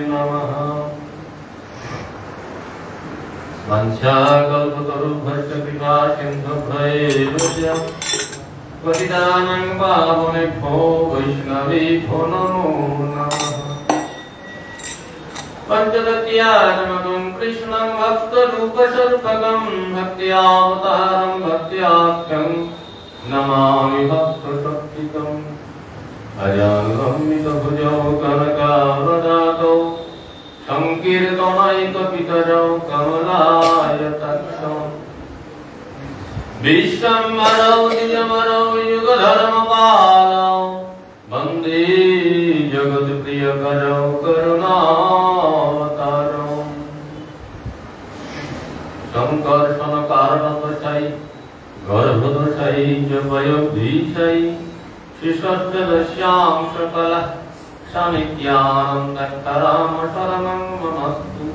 नमः। वंशाकल्पतरुभ्यश्च कृपासिन्धुभ्यैव च पतितानां पावनेभ्यो वैष्णवेभ्यो नमो नमः। पञ्चदत्यात्मकं कृष्णं भक्तरूपशर्पकं भक्त्यावतारं भक्त्याख्यं नमामि भक्तशक्तिकम्। अजानुलम्बितभुजौ कनकावदातौ संकीर्तनैकपितरौ कमलायताक्षौ विश्वम्भरौ निजमरौ युगधर्मपालौ वन्दे जगत्प्रियकरौ करुणावतारौ। संकर्षणकारणवशाय गर्भदोषाय च वयोधीशाय शिशस्यदस्यां सकलः सानिध्यानन्दकरां शरणं नमस्तु।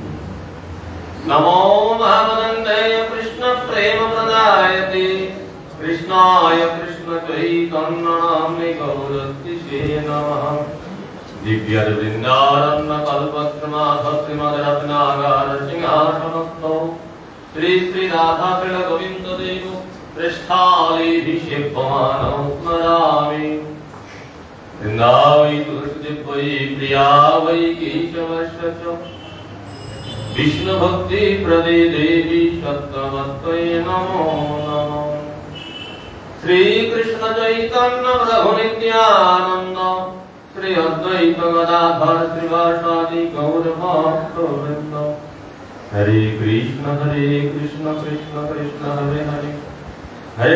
नमो महावदन्ताय कृष्णप्रेमप्रदायते कृष्णाय कृष्णचैतन्यनाम्ने गौरतिसे नमः। दिव्यरविन्दारण्यकल्पद्रुमाधश्रीमद्रत्नागारसिंहासनस्थौ श्री श्री राधाकृष्णगोविन्ददेव पृष्ठालीभिषेव्यमानौ स्मरामि। वृन्दावै तुलसीदेव वै प्रिया वै केशवस्य च विष्णुभक्तिप्रदे देवी सत्त्ववत्त्वै नमो नमः। श्रीकृष्णचैतन्य प्रभु नित्यानन्द श्री अद्वैत गदाधर श्रीवासादि गौरभक्तवृन्द। हरे कृष्ण कृष्ण कृष्ण हरे हरे हरे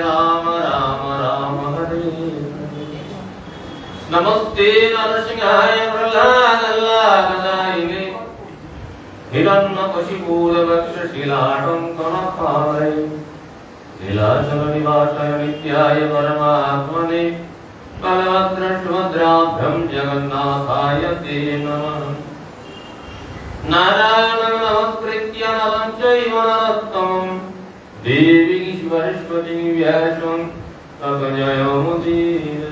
राम राम राम हरे हरे। नमस्ते नरसिंहाय प्रह्लादाय हिरण्यकशिपूरवक्षशिलाटङ्कनकालये लीलाचलनिवासाय नित्याय परमात्मने बलभद्रसुभद्राभ्यां जगन्नाथाय ते नमः। नारायणं नमस्कृत्य नरं चैव नरोत्तमं देवीं सरस्वतीं व्यासं ततो जयमुदीरये।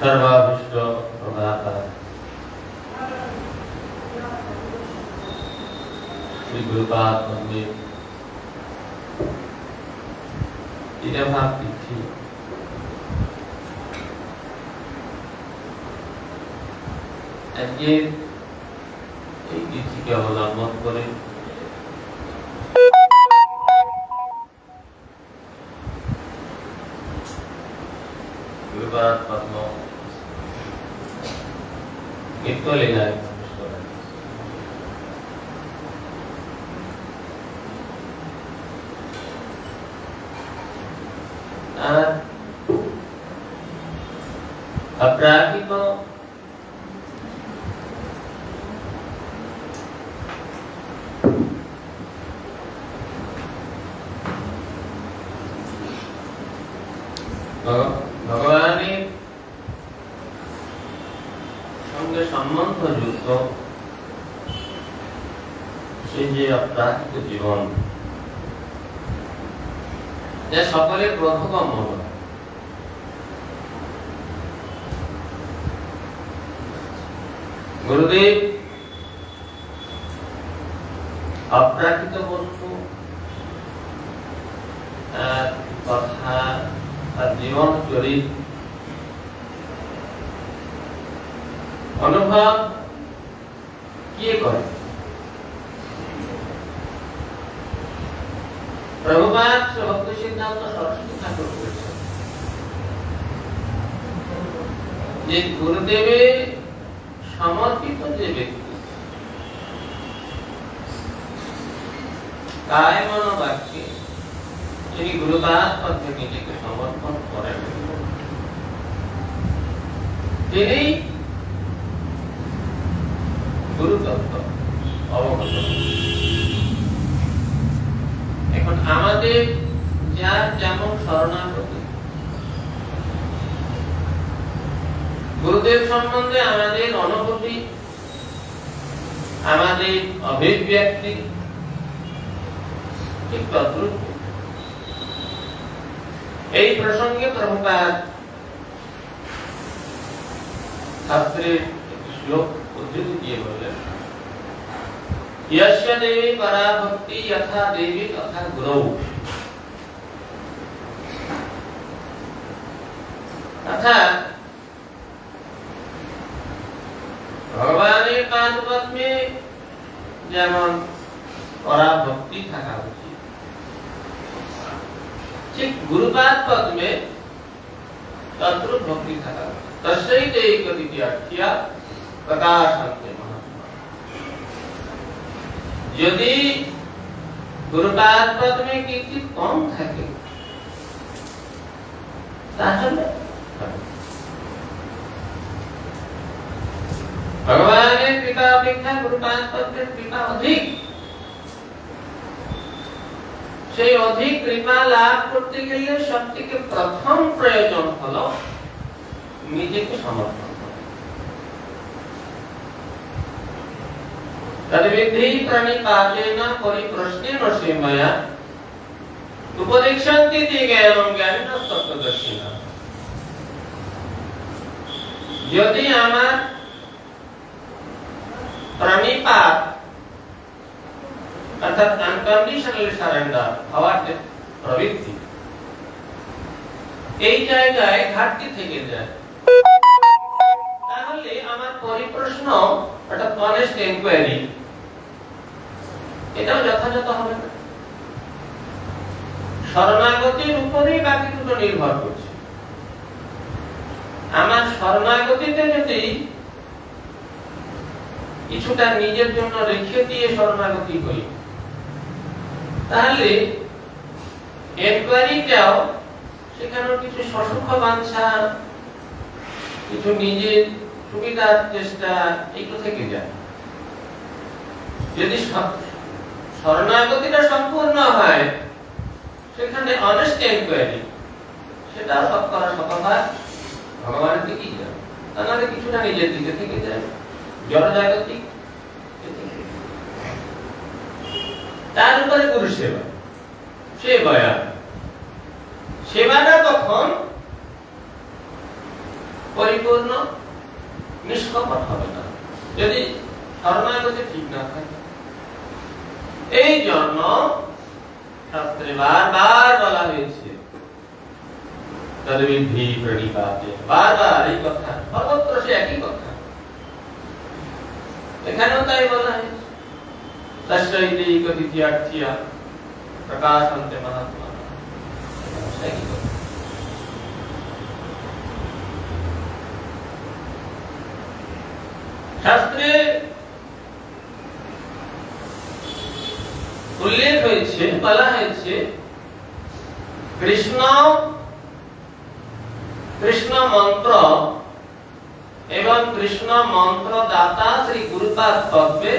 सर्वाभीष्ट प्रदाता श्री गुरुपाद मंदिर भाग तिथि तिथि अवलम्बन करे गुरुपाद पद्म नित्य लीला अपराधिक भगवान संगे सम्बन्ध युक्त से अपराधिक जीवन যা সকলের প্রথম মন। গুরুদেব অপ্রাকৃত বস্তু কথা আর জীবন চরিত অনুভব কিয়ে করে? प्रभुपाद भक्ति सिद्धांत सरस्वती ठाकुर जे गुरुदेवे समर्पित जे व्यक्ति काय मन वाक्य যিনি গুরুপাদ পথে নিজেকে সমর্পণ করেন তিনি গুরু তত্ত্ব অবগত। এখন আমাদের যার যেমন শরণাগতি গুরুদেব সম্বন্ধে আমাদের অনুভূতি আমাদের অভিব্যক্তি ঠিক তদ্রূপ। এই প্রসঙ্গে প্রভুপাদ শাস্ত্রের একটি শ্লোক উদ্ধৃতি দিয়ে বললেন, यस्य देवी परा भक्ति यथा देवी तथा गुरु। अर्थात भगवाনের पादपद्मे যেমন পরা ভক্তি থাকা উচিত, ঠিক গুরুপাদ পদ্মে তদ্রূপ ভক্তি থাকা উচিত। তস্যৈ দেহিকদিত্যার্থ্যা প্রকাশন্তে মহাত্মা। যদি গুরুপাদ পদ্মে কিছু কম থাকে তাহলে ভগবানের কৃপা অপেক্ষা গুরুপাদ পদ্মের কৃপা অধিক। সেই অধিক কৃপা লাভ করতে গেলে সবথেকে প্রথম প্রয়োজন হলো নিজেকে সমর্পণ করা। তদ্বিধি প্রণিপাতেন পরিপ্রশ্নেন সেময়া উপদেক্ষন্তি তে জ্ঞানং জ্ঞানেন তত্ত্বদর্শিনঃ। যদি আমার প্রণিপাত অর্থাৎ আনকন্ডিশনাল সারেন্ডার হওয়ার যে প্রবৃত্তি, এই জায়গায় ঘাটতি থেকে যায়, তাহলে আমার পরিপ্রশ্ন অর্থাৎ অনেস্ট এনকোয়ারি এটাও যথাযথ হবে না। শরণাগতির উপরেই বাকি দুটো নির্ভর করছে। আমার শরণাগতিতে যদি কিছুটা নিজের জন্য রেখে দিয়ে শরণাগতি করি, তাহলে এনকোয়ারিটাও সেখানে কিছু সসুখ বাঞ্ছা, কিছু নিজের সুবিধার চেষ্টা এগুলো থেকে যায়। যদি শরণাগতিটা সম্পূর্ণ হয়, সেখানে অনেস্ট এনকোয়ারি সেটা সব করা শতভাগ ভগবানের দিকেই যায়, তাহলে কিছুটা নিজের দিকে থেকে যায় জড়জাগতিক। তার উপরে গুরু সেবা, সেবায়া সেবাটা তখন পরিপূর্ণ নিষ্কপট হবে না যদি শরণাগতি ঠিক না থাকে। এই জন্য শাস্ত্রে বারবার বলা হয়েছে তদ্বিধি প্রণিপাতে, বারবার এই কথা, সর্বত্র সে একই কথা, এখানেও তাই বলা হয়েছে। তস্যৈ দেহিকদিত্যার্থ্যা প্রকাশন্তে মহাত্মা। শাস্ত্রে উল্লেখ হয়েছে, বলা হয়েছে কৃষ্ণ মন্ত্র এবং কৃষ্ণ মন্ত্র দাতা শ্রী গুরুপাদ পদ্মে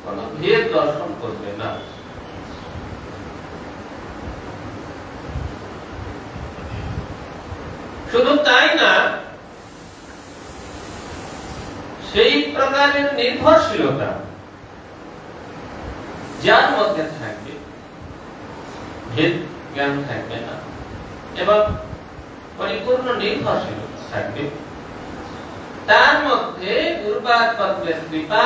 কোন ভেদ দর্শন করবে না। শুধু তাই না, সেই প্রকারের নির্ভরশীলতা যার মধ্যে থাকবে, ভেদ জ্ঞান থাকবে না এবং পরিপূর্ণ নির্ভরশীলতা থাকবে, তার মধ্যে গুরুপাদ পদ্মের কৃপা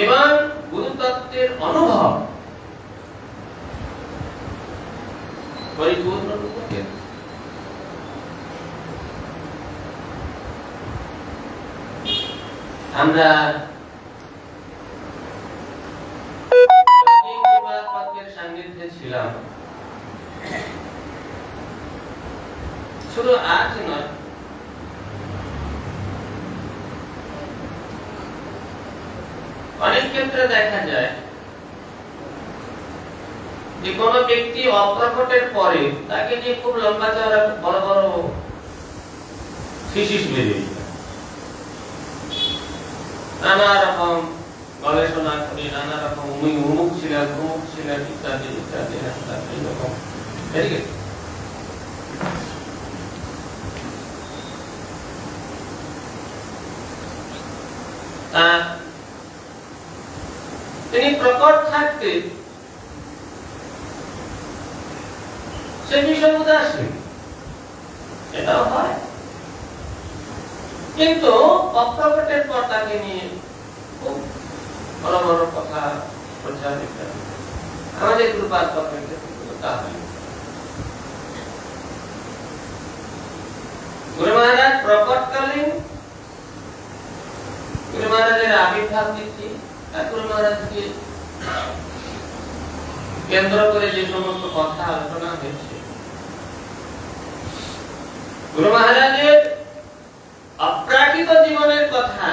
এবং গুরুতত্ত্বের অনুভব পরিপূর্ণ রূপে আমরা সান্নিধ্যে ছিলাম। শুধু আজ নয়, অনেক ক্ষেত্রে দেখা যায় যে কোনো ব্যক্তি অপ্রকটের পরে তাকে নিয়ে খুব লম্বা চওড়া বড় বড় থিসিস বেরিয়ে যায়, নানা রকম গবেষণা করে, নানা রকম অমুক ছিলেন ইত্যাদি ইত্যাদি এরকম বেরিয়ে গেছে। তিনি প্রকট থাকতে সে বিষয় উদাসীন, এটাও হয়। কিন্তু অপ্রকটের পর তাকে নিয়ে খুব বড় বড় কথা প্রচারিত, আমাদের কৃপার কথা তা হয়। গুরু মহারাজ প্রকটকালীন গুরু মহারাজের আবির্ভাব তিথি, গুরু মহারাজকে কেন্দ্র করে যে সমস্ত কথা আলোচনা হয়েছে, গুরু মহারাজের অপ্রাকৃত জীবনের কথা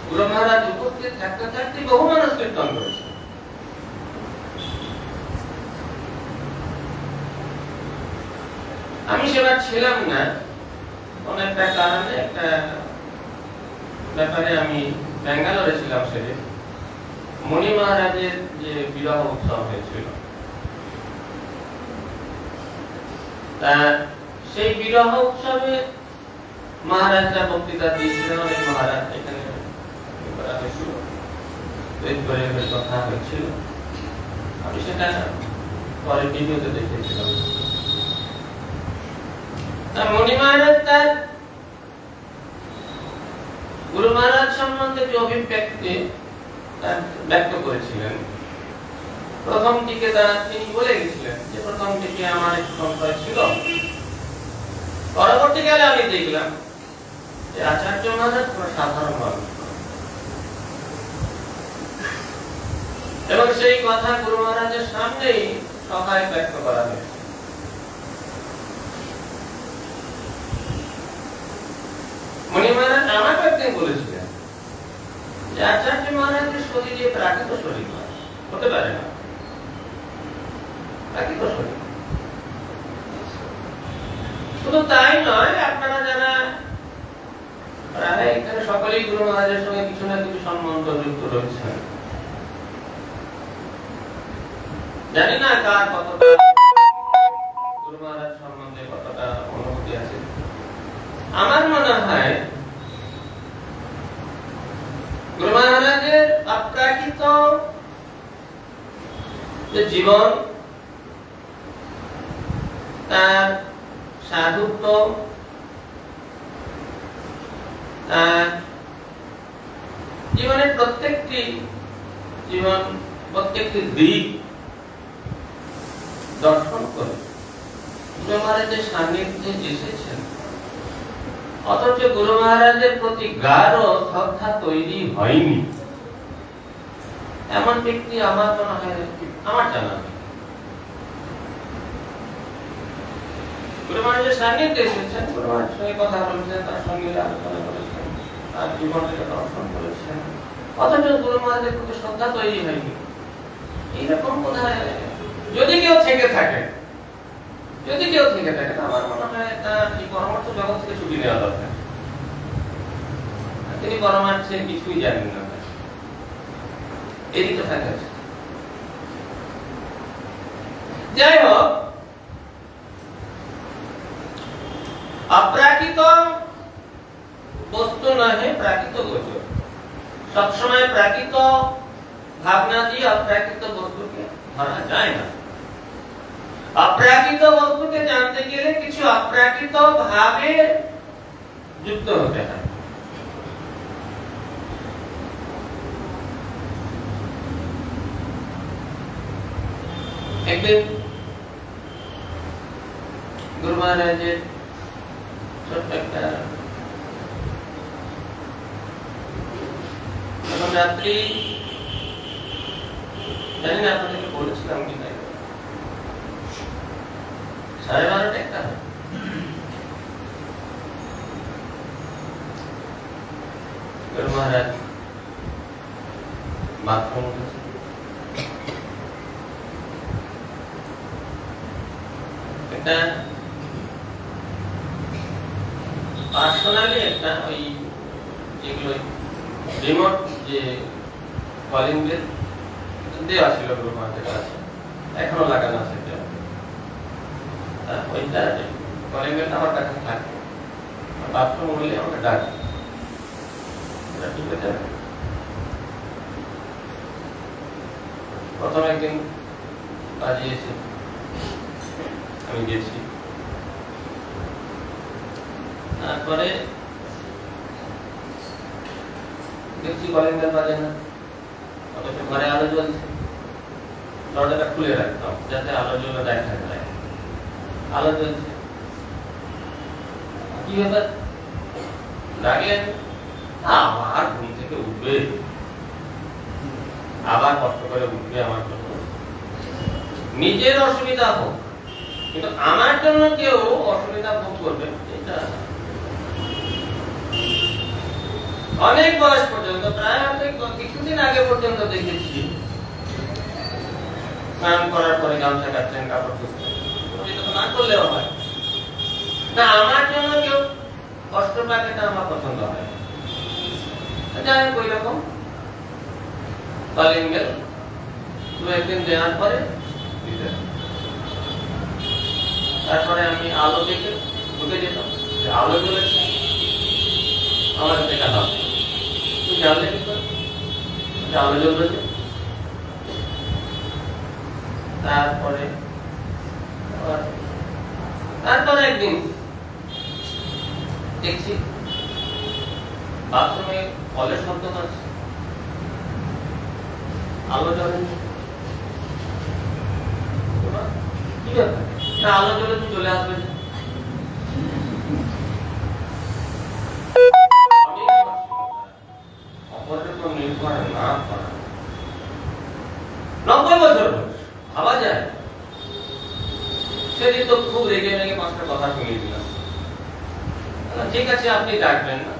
গুরু মহারাজ উপস্থিত থাকতে থাকতে বহু মানুষ কীর্তন করেছে। আমি সেবার ছিলাম না, অনেক একটা কারণে একটা ব্যাপারে আমি ব্যাঙ্গালোরে ছিলাম। সেদিন মণি মহারাজের যে বিবাহ উৎসব হয়েছিল, সেই বিবাহ উৎসবে মহারাজরা বক্তৃতা দিয়েছিলেন। অনেক মহারাজ এখানে করা হয়েছিল, কথা হয়েছিল। আমি সেটা পরে ভিডিওতে দেখেছিলাম। মণি মহারাজ তার গুরু মহারাজ সম্বন্ধে যে অভিব্যক্তি ব্যক্ত করেছিলেন, প্রথম দিকে তিনি বলে গেছিলেন যে প্রথম দিকে আমার একটু সংশয় ছিল, পরবর্তীকালে আমি দেখলাম যে আচার্য মহারাজ কোন সাধারণ মানুষ, এবং সেই কথা গুরু মহারাজের সামনেই সভায় ব্যক্ত করা হয়েছে। মণি মহারাজ আমাকে একদিন বলেছিলেন যে আচার্য মহারাজের শরীরে প্রাকৃত শরীর হতে পারে না, প্রাকৃত শরীর। শুধু তাই নয়, আপনারা যারা প্রায় এখানে সকলেই গুরু মহারাজের সঙ্গে কিছু না কিছু সম্বন্ধ যুক্ত রয়েছেন, জানি না কার কতটা গুরু মহারাজ সম্বন্ধে কতটা অনুভূতি আছে। আমার মনে হয় গুরু মহারাজের অপ্রাকৃত যে জীবন, তার সাধুত্ব, তার জীবনের প্রত্যেকটি দিক দর্শন করে গুরু মহারাজের সান্নিধ্যে এসেছেন, অথচ গুরু মহারাজের প্রতি গাঢ় শ্রদ্ধা তৈরি হয়নি, এমন ব্যক্তি আমার মনে হয় আমার জানা নেই। গুরু মহারাজের সান্নিধ্যে এসেছেন, গুরু মহারাজের সঙ্গে কথা বলেছেন, তার সঙ্গে আলোচনা করেছেন, তার জীবনটাকে দর্শন করেছেন, অথচ গুরু মহারাজের প্রতি শ্রদ্ধা তৈরি হয়নি। এইরকম কোথায় যদি কেউ থেকে থাকে, আমার মনে হয় তার এই পরমার্থ জগৎ থেকে ছুটি নেওয়া দরকার। তিনি পরমার্থের কিছুই জানেন না, এদিকে থাকে। যাই হোক, অপ্রাকৃত বস্তু নহে প্রাকৃত গোচর। সবসময় প্রাকৃত ভাবনা দিয়ে অপ্রাকৃত বস্তুকে ধরা যায় না। অপ্রাকৃত বস্তুকে জানতে গেলে কিছু অপ্রাকৃত ভাবে যুক্ত হতে হয়। একদিন গুরু মহারাজের ছোট্ট একটা রাত্রি, জানি না আপনাদেরকে বলেছিলাম কি তাই, 12:30 একটা গুরু মহারাজ বাথরুম একটা পার্সোনালি একটা ওই যেগুলো রিমোট যে কলিং বেল দেওয়া ছিল গুরু মহারাজের কাছে, এখনো লাগানো আছে, ওইটা কলিং বেলটা আমার কাছে থাকে, বাথরুম হলে আমাকে ডাকে, ঠিক আছে। প্রথম একদিন কাজে এসে আমি গেছি, তারপরে দেখছি কলিং বেল বাজে না, অথচ ঘরে আলো জ্বলছে। দরজাটা খুলে রাখতাম যাতে আলো জ্বলে দেখা যায়, আলো জ্বলছে। কি ব্যাপার? ডাকলেন, আবার ঘুম থেকে উঠবে, আবার কষ্ট করে উঠবে আমার জন্য। নিজের অসুবিধা হোক, কিন্তু আমার জন্য কেউ অসুবিধা ভোগ করবে এটা অনেক বয়স পর্যন্ত, প্রায় কিছুদিন আগে পর্যন্ত দেখেছি স্নান করার পরে গামছা কাটছেন, কাপড় ধুচ্ছেন, এটা তো না করলেও হয় না। আমার জন্য কেউ কষ্ট পাক, এটা আমার পছন্দ হয়। যাই হোক, ওই রকম কলিং বেল দু একদিন দেওয়ার পরে তারপরে আমি আলো দেখে ঢুকে যেতাম, আলো জ্বলেছে, আমার দেখা দাও, তুই জানলে কি করে আলো জ্বলেছে? তারপরে একদিন দেখছি বাথরুমে কলের শব্দ করছে, আলো জ্বলেছে। কি ব্যাপার? আলো জ্বলে চলে আসবে। অপরের উপর নির্ভর না করা। 90 বছর ভাবা যায়। সেদিন তো খুব রেগে মেগে 5টা কথা শুনিয়ে দিলাম। ঠিক আছে, আপনি ডাকবেন না,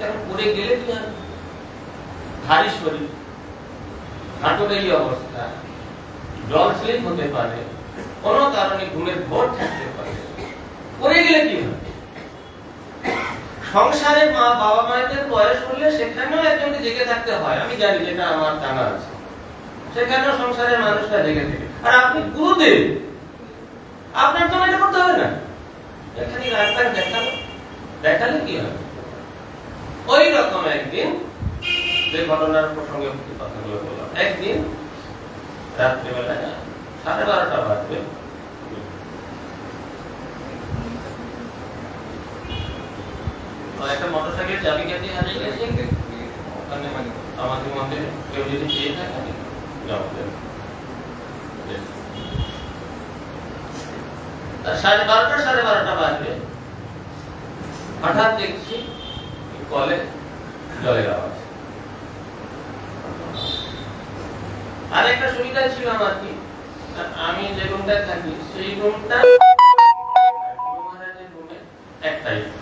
এখন পড়ে গেলে কি আর? ভারী শরীর, হাঁটুর এই অবস্থা, জল স্লিপ হতে পারে, কোনো কারণে ঘুমের ঘোর থাকতে পারে, পড়ে গেলে কি হবে? সংসারে মা বাবা মায়েদের বয়স হলে সেখানেও একজনকে জেগে থাকতে হয়, আমি জানি, যেটা আমার জানা আছে। সেখানেও সংসারের মানুষরা জেগে থাকে। আর আপনি গুরুদেব, আপনার তো এটা করতে হবে না, এখানে রাস্তায় দেখালে কি হবে? ওই রকম একদিন, যে ঘটনার প্রসঙ্গে কথাগুলো বললাম, একদিন রাত্রিবেলায় 12:30 বাজবে, একটা মোটরসাইকেল চাবিকাঠি হারিয়ে গেছে। ওখানে আমাদের মধ্যে কেউ যদি চেয়ে থাকে জবাব 12:30 বাজবে, হঠাৎ দেখছি কলে জলের আওয়াজ। আর একটা সুবিধা ছিল আমার কি, আমি যে রুমটায় থাকি সেই রুমটা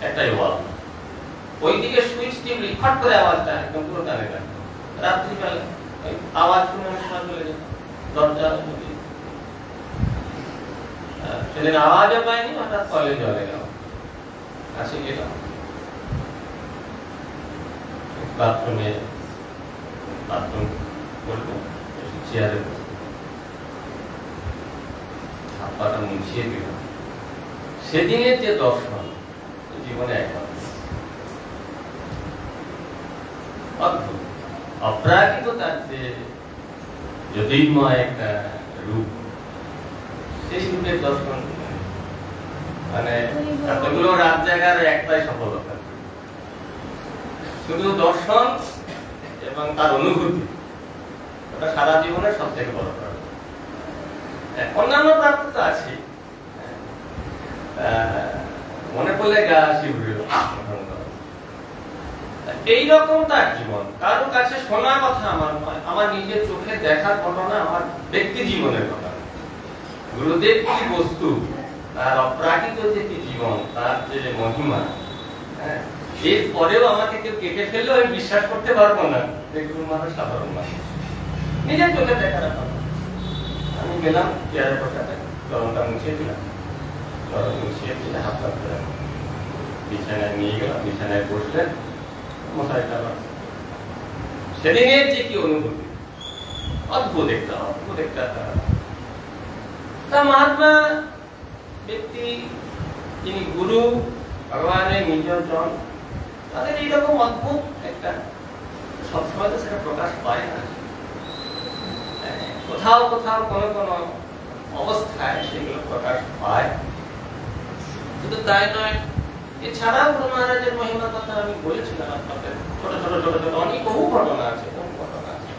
একটাই ওয়াল, ওইদিকে সুইচ টিপলে ফট করে আওয়াজটা একদম পুরো কানে কানে। রাত্রিবেলা আওয়াজ শুনে আমি চলে যেতাম, দরজা সেদিন আওয়াজও পাইনি, হঠাৎ কলে জলে গেল। কাছে গেলাম, বাথরুম করবো, চেয়ারে হাত পাটা মুছিয়ে দিলাম। সেদিনের যে দর্শন জীবনে একবার অদ্ভুত, অপ্রাকৃত, তার যে জ্যোতির্ময় একটা রূপ, সেই রূপের দর্শন, মানে এতগুলো রাত জায়গার একটাই সফলতা, শুধু দর্শন এবং তার অনুভূতি, ওটা সারা জীবনের সব থেকে বড় প্রাপ্তি। অন্যান্য প্রাপ্তি তো আছে, মনে পড়লে গা শিউরে। এইরকম তার জীবন, কারো কাছে শোনা কথা আমার নয়, আমার নিজের চোখে দেখার ঘটনা, আমার ব্যক্তি জীবনের কথা। গুরুদেব কি বস্তু, তার অপ্রাকৃত যে কি জীবন, তার যে মহিমা, এরপরেও আমাকে কেউ কেটে ফেললেও আমি বিশ্বাস করতে পারবো না যে গুরু মানুষ সাধারণ মানুষ, নিজের চোখে দেখার কথা। আমি গেলাম, চেয়ারে বসে গরমটা মুছিয়ে দিলাম, গরম মুছিয়ে দিলে হাত পা ধরে বিছানায় নিয়ে গেলাম, বিছানায় বসলেন, মশাইটা। সেদিনের যে কি অনুভূতি, অদ্ভুত একটা তা মহাত্মা ব্যক্তি, যিনি গুরু, ভগবানের নিজজন, তাদের এইরকম অদ্ভুত একটা, সবসময় তো সেটা প্রকাশ পায় না। কোথাও কোথাও কোনো কোনো অবস্থায় সেগুলো প্রকাশ পায়। শুধু তাই নয়, এছাড়াও গুরু মহারাজের মহিমার কথা আমি বলেছিলাম আপনাদের, ছোট ছোট ছোট ছোট অনেক বহু ঘটনা আছে, বহু ঘটনা আছে।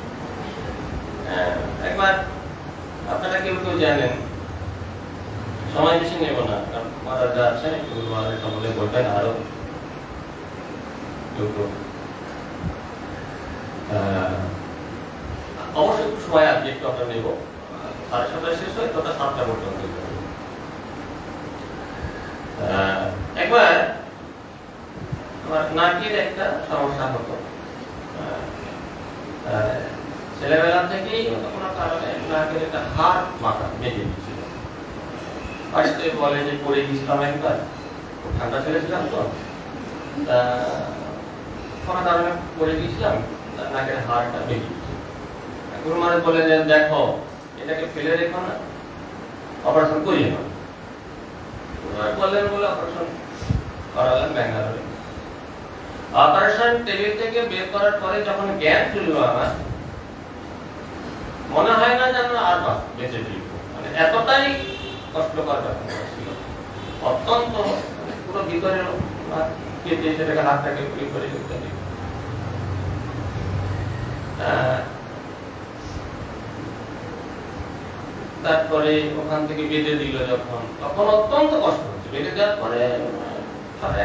একবার আপনারা কেউ কেউ জানেন, সময় বেশি নেব না, কারণ মহারাজ যা আছেন একটু গুরু মহারাজের সম্বন্ধে বলবেন আরো কেউ কেউ। অবশ্যই একটু সময় আজকে একটু আমরা নেব, 7:30 শেষ হয় তথা 7টা পর্যন্ত। একবার আমার নাকের একটা সমস্যা হতো, ছেলেবেলা থেকেই কোনো কারণে নাকের একটা হাড় মাথা বেঁধে দিচ্ছিল। বাড়িতে বলে যে পড়ে গেছিলাম একবার, খুব ঠান্ডা ছেড়েছিলাম তো, কোনো কারণে পড়ে গিয়েছিলাম, নাকের হাড়টা বেঁধে দিচ্ছিল। গুরু মহারাজ বলে যে দেখো এটাকে ফেলে রেখো না, অপারেশন করিয়ে নাও। বললেন বলে অপারেশন করালাম ব্যাঙ্গালোরে। অপারেশন টেবিল থেকে বের করার পরে যখন জ্ঞান ফিরল আমার, মনে হয় না যেন আর বেঁচে ফিরব, মানে এতটাই কষ্টকর ব্যাপার ছিল। অত্যন্ত পুরো ভিতরে কেটে সেটাকে হাতটাকে ফ্রি করে দিতে হবে। তারপরে ওখান থেকে বেঁধে দিল যখন, তখন অত্যন্ত কষ্ট হচ্ছে। বেঁধে দেওয়ার পরে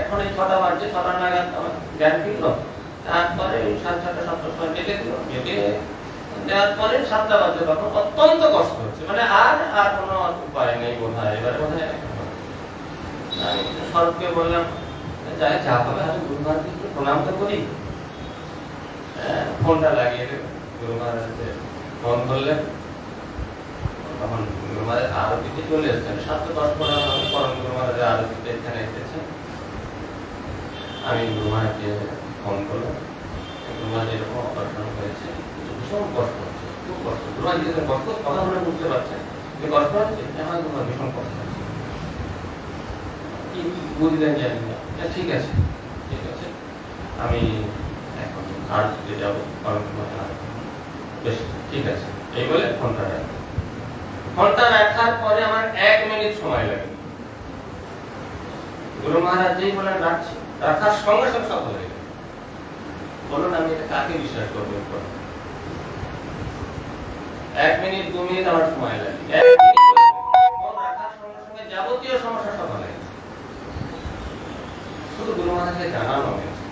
এখন এই 6টা বাজছে, 6টা নাগাদ আমার জ্ঞান ফিরল। তারপরে 6:30 7টার সময় বেঁধে দিল, বেঁধে দেওয়ার পরে 7টা বাজছে, তখন অত্যন্ত কষ্ট হচ্ছে, মানে আর কোনো উপায় নেই বোধ হয়। এবারে বোধ হয় আমি স্বরূপকে বললাম, যাই যা হবে আমি গুরু মহারাজকে একটু প্রণাম তো করি। ফোনটা লাগিয়ে গুরু মহারাজকে ফোন করলেন। তখন গুরু মহারাজ আরতিতে চলে এসেছেন, 7:10 পরে পরম গুরু মহারাজের আরতিতে এখানে এসেছেন। আমি গুরু মহারাজকে ফোন করলাম, গুরু মহারাজ এরকম অপারেশন হয়েছে, ভীষণ কষ্ট হচ্ছে, খুব কষ্ট। গুরু মহারাজ যেটা কষ্ট কথা বলে বুঝতে পারছেন যে কষ্ট হচ্ছে, আমার গুরু মহারাজ ভীষণ কষ্ট হচ্ছে। কি বুঝলেন জানি না, ঠিক আছে ঠিক আছে, আমি এখন আরতিতে যাবো, পরম গুরু মহারাজ বেশ ঠিক আছে এই বলে ফোনটা রাখলাম। ফোনটা রাখার পরে আমার 1 মিনিট সময় লাগে। গুরু মহারাজ যেই বলেন রাখছি, রাখার সঙ্গে সঙ্গে সব হয়ে গেল। বলুন আমি এটা কাকে বিশ্বাস করবো? 1 মিনিট 2 মিনিট আমার সময় লাগে। 1 মিনিট ফোন রাখার সঙ্গে সঙ্গে যাবতীয় সমস্যা সব হয়ে গেল। শুধু গুরু মহারাজকে জানানো হয়েছে,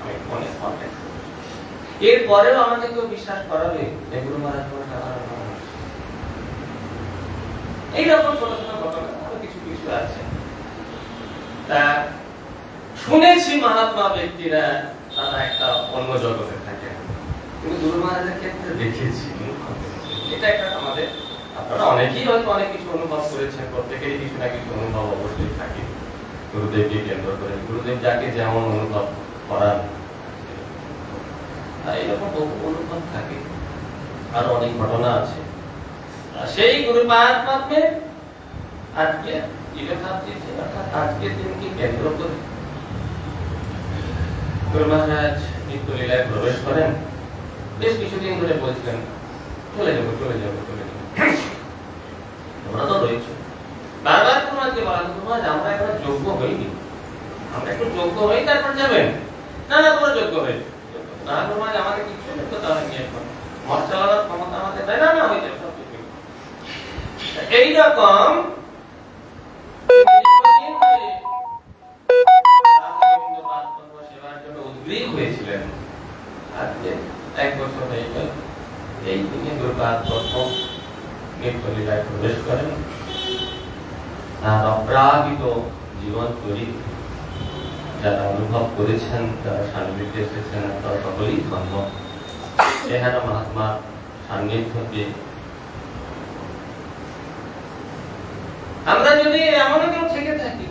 আমি ফোনে কন্ট্যাক্ট করি। এরপরেও আমাকে কেউ বিশ্বাস করাবে যে গুরু মহারাজ কোনো সাধারণ মানুষ? এইরকম ছোট ছোট ঘটনা আরো কিছু কিছু আছে। তা শুনেছি মহাত্মা ব্যক্তিরা তারা একটা অন্য জগতে থাকে, কিন্তু গুরু মহারাজের ক্ষেত্রে দেখেছি, এটা একটা আমাদের, আপনারা অনেকেই হয়তো অনেক কিছু অনুভব করেছেন, প্রত্যেকেরই কিছু না কিছু অনুভব অবশ্যই থাকে গুরুদেবকে কেন্দ্র করে। গুরুদেব যাকে যেমন অনুভব করান, এইরকম বহু অনুভব থাকে। আরো অনেক ঘটনা আছে। সেই গুরুপাদ পদ্মে আজকে আজকের দিনকে কেন্দ্র করে গুরু মহারাজ নিত্য লীলায় প্রবেশ করেন। বেশ কিছুদিন ধরে বলছিলেন চলে যাবো চলে যাবো চলে যাবো, তোমরা তো রয়েছে। বারবার তোমাকে বলা তোমার আমরা এখন যোগ্য হইনি, আমরা একটু যোগ্য হই তারপর যাবেন। না না তোমরা যোগ্য হয়েছে না, তোমার আমাদের কিছু যোগ্য তাহলে কি এখন মত চালানোর ক্ষমতা আমাদের দেয় না, না হয়ে যাবে সব কিছু। এইরকম সেবার জন্য উদ্গ্রীব হয়েছিলেন। আজকে 1 বছর হয়ে গেল, এই দিনে গুরুপাদ প্রথম নিত্য লীলায় প্রবেশ করেন। তার অপ্রাকৃত জীবন চরিত যারা অনুভব করেছেন, যারা সান্নিধ্যে এসেছেন, তারা সকলেই ধন্য। এহারা মহাত্মা সান্নিধ্যে আমরা যদি এমন কেউ থেকে থাকি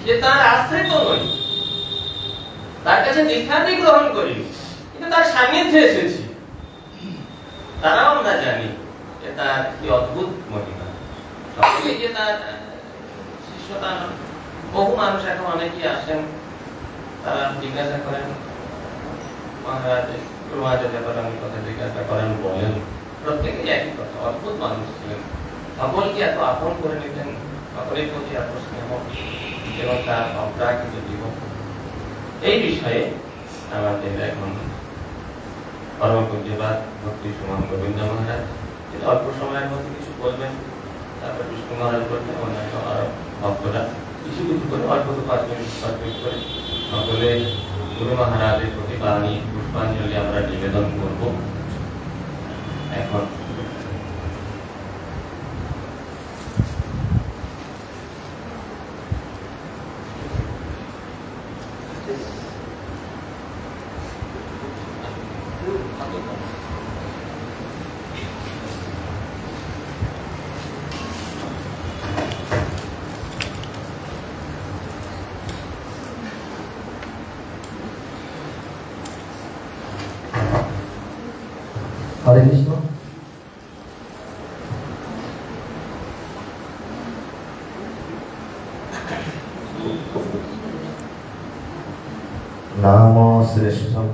যে তার আশ্রিত নই, তার কাছে দীক্ষাদি গ্রহণ করি, কিন্তু তার সান্নিধ্যে এসেছি, তারাও আমরা জানি যে তার কি অদ্ভুত মহিমা। সকলেই যে তার শিষ্যতা, বহু মানুষ এখন অনেকেই আসেন, তারা জিজ্ঞাসা করেন মহারাজ গুরু মহারাজের ব্যাপারে অনেক কথা জিজ্ঞাসা করেন, বলেন, প্রত্যেকেই একই কথা, অদ্ভুত মানুষ ছিলেন, সকলকে এত আপন করে নিতেন, সকলের প্রতি এত স্নেহ এবং তার অপ্রাকৃত জীবন। এই বিষয়ে আমাদের এখন পরম পূজ্যপাদ ভক্তি সুমন গোবিন্দ মহারাজ অল্প সময়ের মধ্যে কিছু বলবেন, তারপর বিষ্ণু মহারাজ বলবেন, অন্যান্য আরো ভক্তরা কিছু কিছু করে অল্প 5 মিনিট করে সকলে গুরু মহারাজের প্রতি বাণী পুষ্পাঞ্জলি আমরা নিবেদন করব। এখন হরে কৃষ্ণ। নাম শ্রেষ্ঠম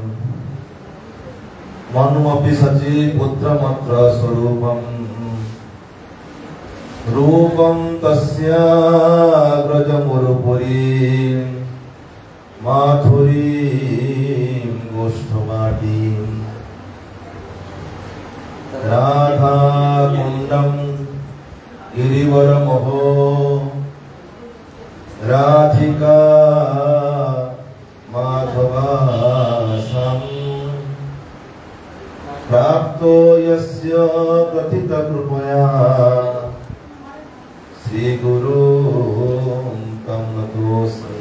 মন্মপি সচি পুত্রমাত্র স্বরূপম রূপম তস্য ব্রজমুরুপুরী মাথুরীম গোষ্ঠমাটিম রাধা কুণ্ডম গিরিবরমহ রাধিকা মাধবাসম প্রাপ্তো যস্য প্রথিত কৃপয়া শ্রী গুরু তম নতোস্মি।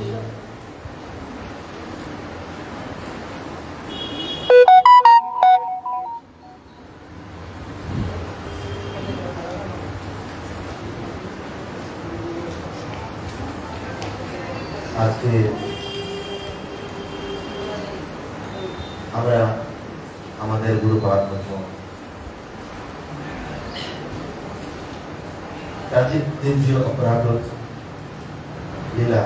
আজকে আমরা আমাদের গুরু পরম্পরা দিব্য অপরাধ লীলা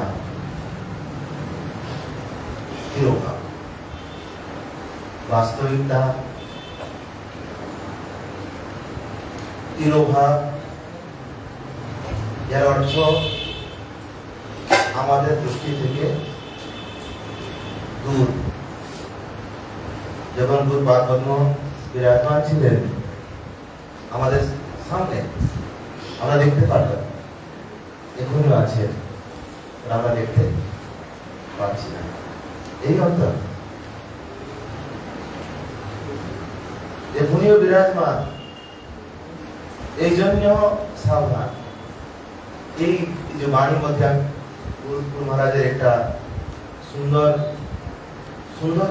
তিরোভাব বাস্তবিকতা তিরোভাব যার অর্থ আমাদের দৃষ্টি থেকে দূর। যখন গুরু পদ্ম বিরাজমান ছিলেন আমাদের সামনে আমরা দেখতে পারতাম, এখনও আছে আমরা দেখতে পাচ্ছি না। এই অর্থ এখনও বিরাজমান, এই জন্য সাবধান। এই যে বাণীর মধ্যে গুরু মহারাজের একটা সুন্দর সুন্দর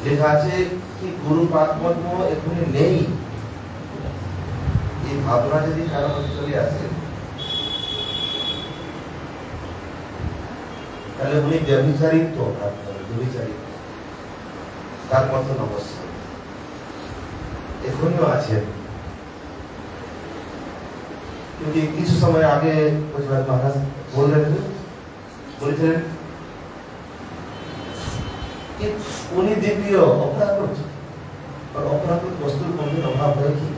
লেখা আছে কি গুরু পদ্ম এখনই নেই। এই ভাবনা যদি কারো মধ্যে চলে আসে তাহলে উনি ব্যভিচারিত তার মতন অবস্থা এখনও আছেন। কিন্তু কিছু সময় আগে মহারাজ বলেছিলেন উনি দিব্য অপ্রাকৃত, অপ্রাকৃত বস্তুর কোনদিন অভাব হয় কি?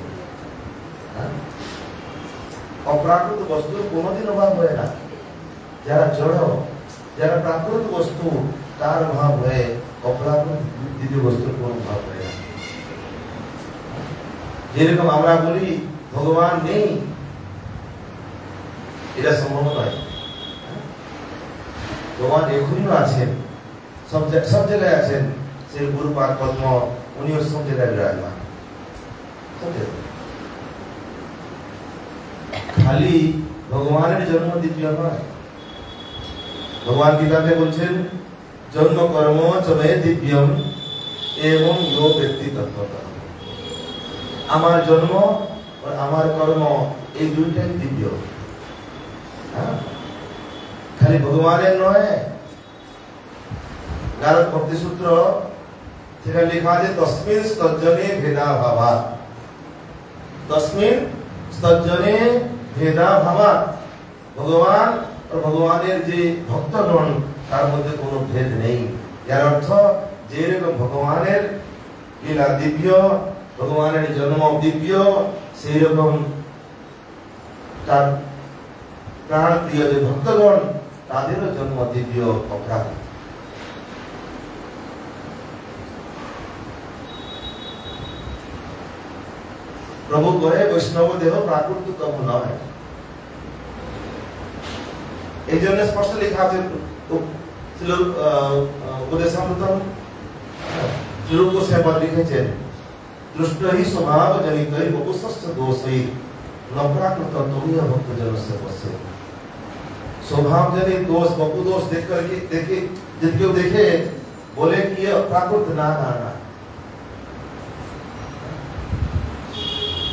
অপ্রাকৃত বস্তুর কোনদিন অভাব হয় না। যারা জড়, যারা প্রাকৃত বস্তু তার অভাব হয়ে অপ্রাকৃত দিব্য বস্তুর কোন অভাব হয় না। যেরকম আমরা বলি ভগবান নেই, এটা সম্ভব নয়। ভগবান এখনও আছেন, সব জায়গায় আছেন। সে গুরু পদ্ম উনিও সব জায়গায় বিরাজমান। খালি ভগবানের জন্ম দিব্য নয়। ভগবান গীতাতে বলছেন জন্ম কর্ম চমে দিব্যম এবং ইয়ো ব্যক্তি তত্ত্বতা। আমার জন্ম আর আমার কর্ম এই দুইটাই দিব্য। খালি ভগবানের নয়। নারদ ভক্তি সূত্র সেখানে লেখা আছে তস্মিন স্তজ্জনে ভেদা ভাবা। তস্মিন স্তজ্জনে ভেদা ভাবা। ভগবান আর ভগবানের যে ভক্তগণ তার মধ্যে কোনো ভেদ নেই। যার অর্থ যেরকম ভগবানের লীলা দিব্য, ভগবানের জন্ম দিব্য, সেই রকম তার প্রাণ প্রিয় যে ভক্তগণ তাদেরও জন্ম দিব্য অপরাধ। প্রভু কহে বৈষ্ণব দেহ প্রাকৃত কম নয়। এই জন্য স্পষ্ট লেখা আছে উপদেশামৃতম রূপ গোস্বামী লিখেছেন, দৃষ্ট হি স্বভাব জনিত বপুষ্ঠ দোষই নপ্রাকৃত তুমিয় ভক্ত জনস্য পশ্য। स्वभाव जनित दोष बपू दोष देख करके देखे जिनको देखे बोले कि ये प्राकृत ना ना ना,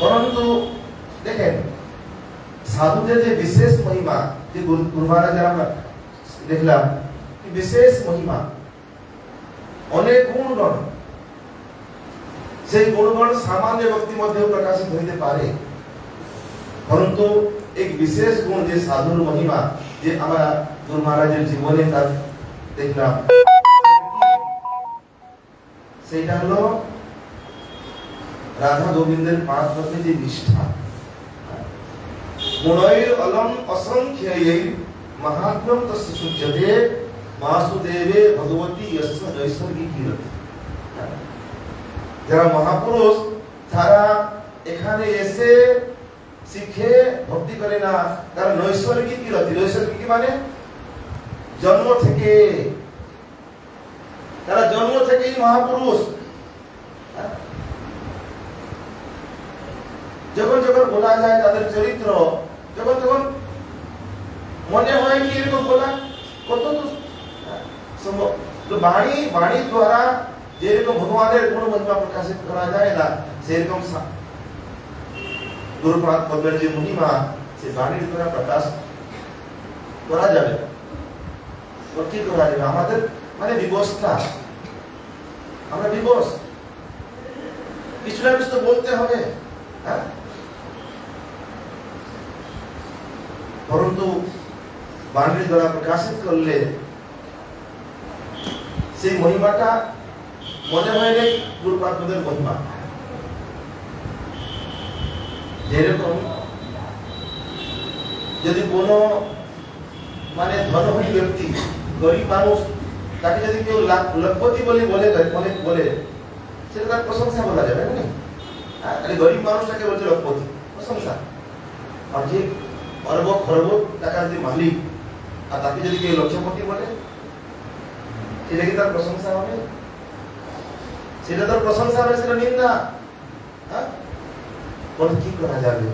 परंतु देखें साधुদের যে বিশেষ মহিমা, যে গুরু মহারাজ আমরা দেখলাম कि विशेष महिमा অনেক গুণগণ, সেই গুণগণ সামান্য ব্যক্তি মধ্যে প্রকাশিত হইতে পারে, परंतु एक विशेष गुण যে সাধুর মহিমা যে আমরা গুরু মহারাজের জীবনে তার দেখলাম, সেটা হলো রাধা গোবিন্দের পাঁচ প্রতি যে নিষ্ঠা। গুণৈর অলম অসংখ্যৈ মহাত্ম্যম তস্য সুজ্যতে বাসুদেবে ভগবতী যস্য নৈসর্গিক কীর্তি। যারা মহাপুরুষ তারা এখানে এসে শিখে ভক্তি করে না, তারা নৈসর্গিক কীর্তি, নৈসর্গিক মানে জন্ম থেকে, তারা জন্ম থেকেই মহাপুরুষ। যখন যখন বলা যায় তাদের চরিত্র, যখন যখন মনে হয় কি এরকম বলা কত তো বাণী বাণী দ্বারা যেরকম ভগবানের গুণ মহিমা প্রকাশিত করা যায় না, সেরকম গুরুপাদ পদ্মের যে মহিমা সে বাণীর দ্বারা প্রকাশ করা যাবে না। কি করা যাবে? আমাদের মানে বিবস্তা, আমরা বিবশ, কিছু না কিছু তো বলতে হবে। হ্যাঁ, परंतु বাণীর দ্বারা প্রকাশিত করলে সেই মহিমাটা মনে হয় না গুরুপাদের মহিমা। যেরকম যদি কোনো মানে ধনহীন ব্যক্তি, গরিব মানুষ, তাকে যদি কেউ লখপতি বলে বলে বলে সেটা তার প্রশংসা বলা যাবে না। গরিব মানুষটাকে বলছে লখপতি, প্রশংসা। আর যে অরব খরব টাকার যে মালিক, আর তাকে যদি কেউ লক্ষপতি বলে সেটা কি তার প্রশংসা হবে? সেটা তার প্রশংসা হবে, সেটা নিন্দা। হ্যাঁ, কি করা যাবে?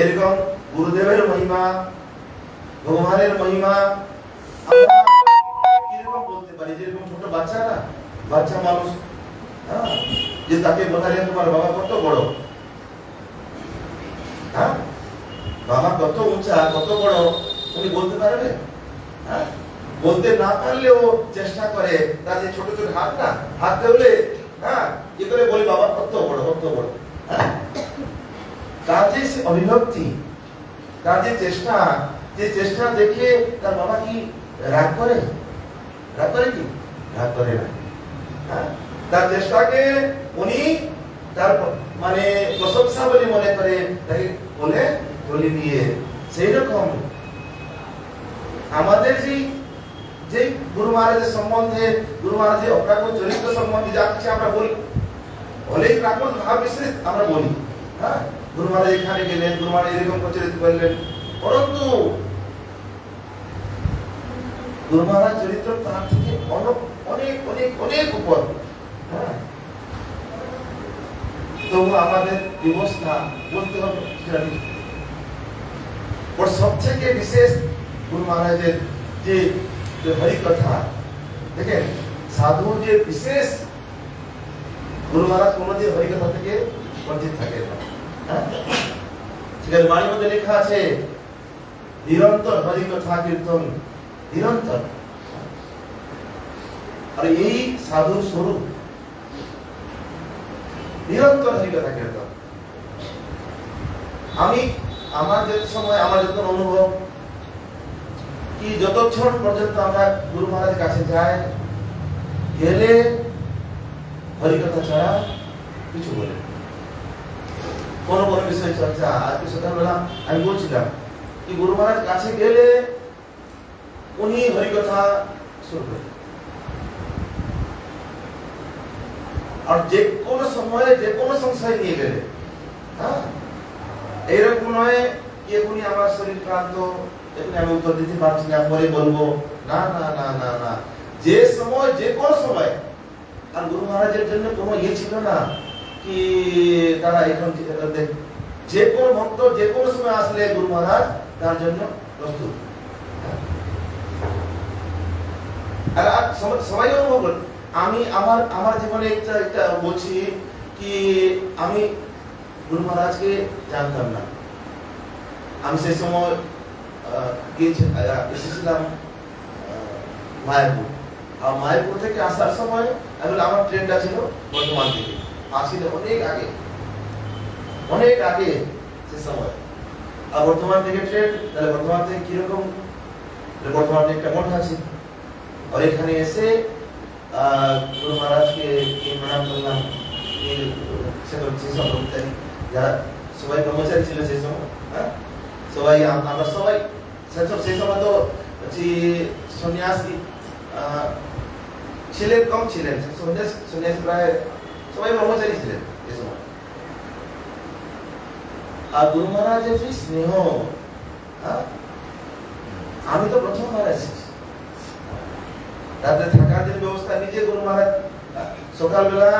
এরকম গুরুদেবের মহিমা, ভগবানের মহিমা আমরা কিরকম বলতে পারি? যেরকম ছোট বাচ্চা না, বাচ্চা মানুষ, হ্যাঁ, যে তাকে বলে তোমার বাবা কত বড়, হ্যাঁ, বাবা কত উঁচা কত বড়, উনি বলতে পারবে? হ্যাঁ, বলতে না পারলেও চেষ্টা করে তার যে ছোট ছোট হাত না, হাত ধরলে হ্যাঁ কি করে বলি বাবা কত বড় কত বড়। তার যে অভিভক্তি, তার যে চেষ্টা দেখে তার বাবা কি রাগ করে? রাগ করে কি? রাগ করে না। তার চেষ্টাকে উনি তার মানে প্রশংসা বলে মনে করে, তাই বলে বলি দিয়ে। সেই রকম আমাদের যে গুরু মহারাজের সম্বন্ধে, গুরু মহারাজের অপ্রাকৃত চরিত্র সম্বন্ধে যা কিছু আমরা বলি, অনেক প্রাকৃত ভাব মিশ্রিত আমরা বলি। হ্যাঁ, গুরু মহারাজ এখানে গেলেন, গুরু মহারাজ এরকম প্রচলিত করলেন, পরন্তু গুরু মহারাজ চরিত্র তার থেকে অনেক অনেক অনেক উপর। হ্যাঁ, তবু আমাদের ব্যবস্থা বলতে হবে। और सबसे विशेष गुरु महाराजेर जे हरि कथा देखें, साधु जे विशेष गुरु महाराज कोनोदिन हरि कथा থেকে বঞ্চিত থাকে না। সেখানে বাণীর মধ্যে লেখা আছে নিরন্তর হরি কথা কীর্তন, নিরন্তর। আর এই সাধু স্বরূপ নিরন্তর হরি কথা কীর্তন। আমি আমার যে সময় আমার যত অনুভব কি যতক্ষণ পর্যন্ত আমরা গুরু মহারাজের কাছে যাই, গেলে হরি কথা ছাড়া কিছু বলে কোনো কোনো বিষয় চর্চা। আজকে সকালবেলা আমি বলছিলাম কি গুরু মহারাজ কাছে গেলে উনি হরিকথা শুরু করেন, আর যে কোনো সময়ে যে কোনো সংশয় নিয়ে গেলে, হ্যাঁ, এইরকম নয় কি এখনই আমার শরীর ক্লান্ত, এখনই আমি উত্তর দিতে পারছি না, পরে বলবো, না না না না না, যে সময় যে কোনো সময়। আর গুরু মহারাজের জন্য কোনো ইয়ে ছিল না কি তারা এখন যে কোনো ভক্ত যে কোনো সময় আসলে গুরু মহারাজ তার জন্য প্রস্তুত। আর সবাই অনুভব করেন। আমি আমার জীবনে একটা বলছি কি আমি গুরু মহারাজকে জানতাম না। আমি সেই সময় এসেছিলাম মায়াপুর, আর মায়াপুর থেকে আসার সময় আমার ট্রেনটা ছিল বর্ধমান থেকে, আসলে অনেক আগে সে সময়। আর বর্ধমান থেকে ট্রেন, তাহলে বর্ধমান থেকে কিরকম, বর্ধমান থেকে একটা মঠ আছে, আর এখানে এসে গুরু মহারাজকে প্রণাম করলাম। যারা সবাই কর্মচারী ছিল সেই সময়, হ্যাঁ, সবাই আমরা সবাই সেই সময় তো সন্ন্যাসী ছিলেন, কম ছিলেন, সন্ন্যাসী প্রায় সবাই কর্মচারী ছিলেন এই সময়। আর গুরু মহারাজের যে স্নেহ, হ্যাঁ, আমি তো প্রথমবার এসেছি, রাতে থাকার যে ব্যবস্থা নিজে গুরু মহারাজ। সকালবেলা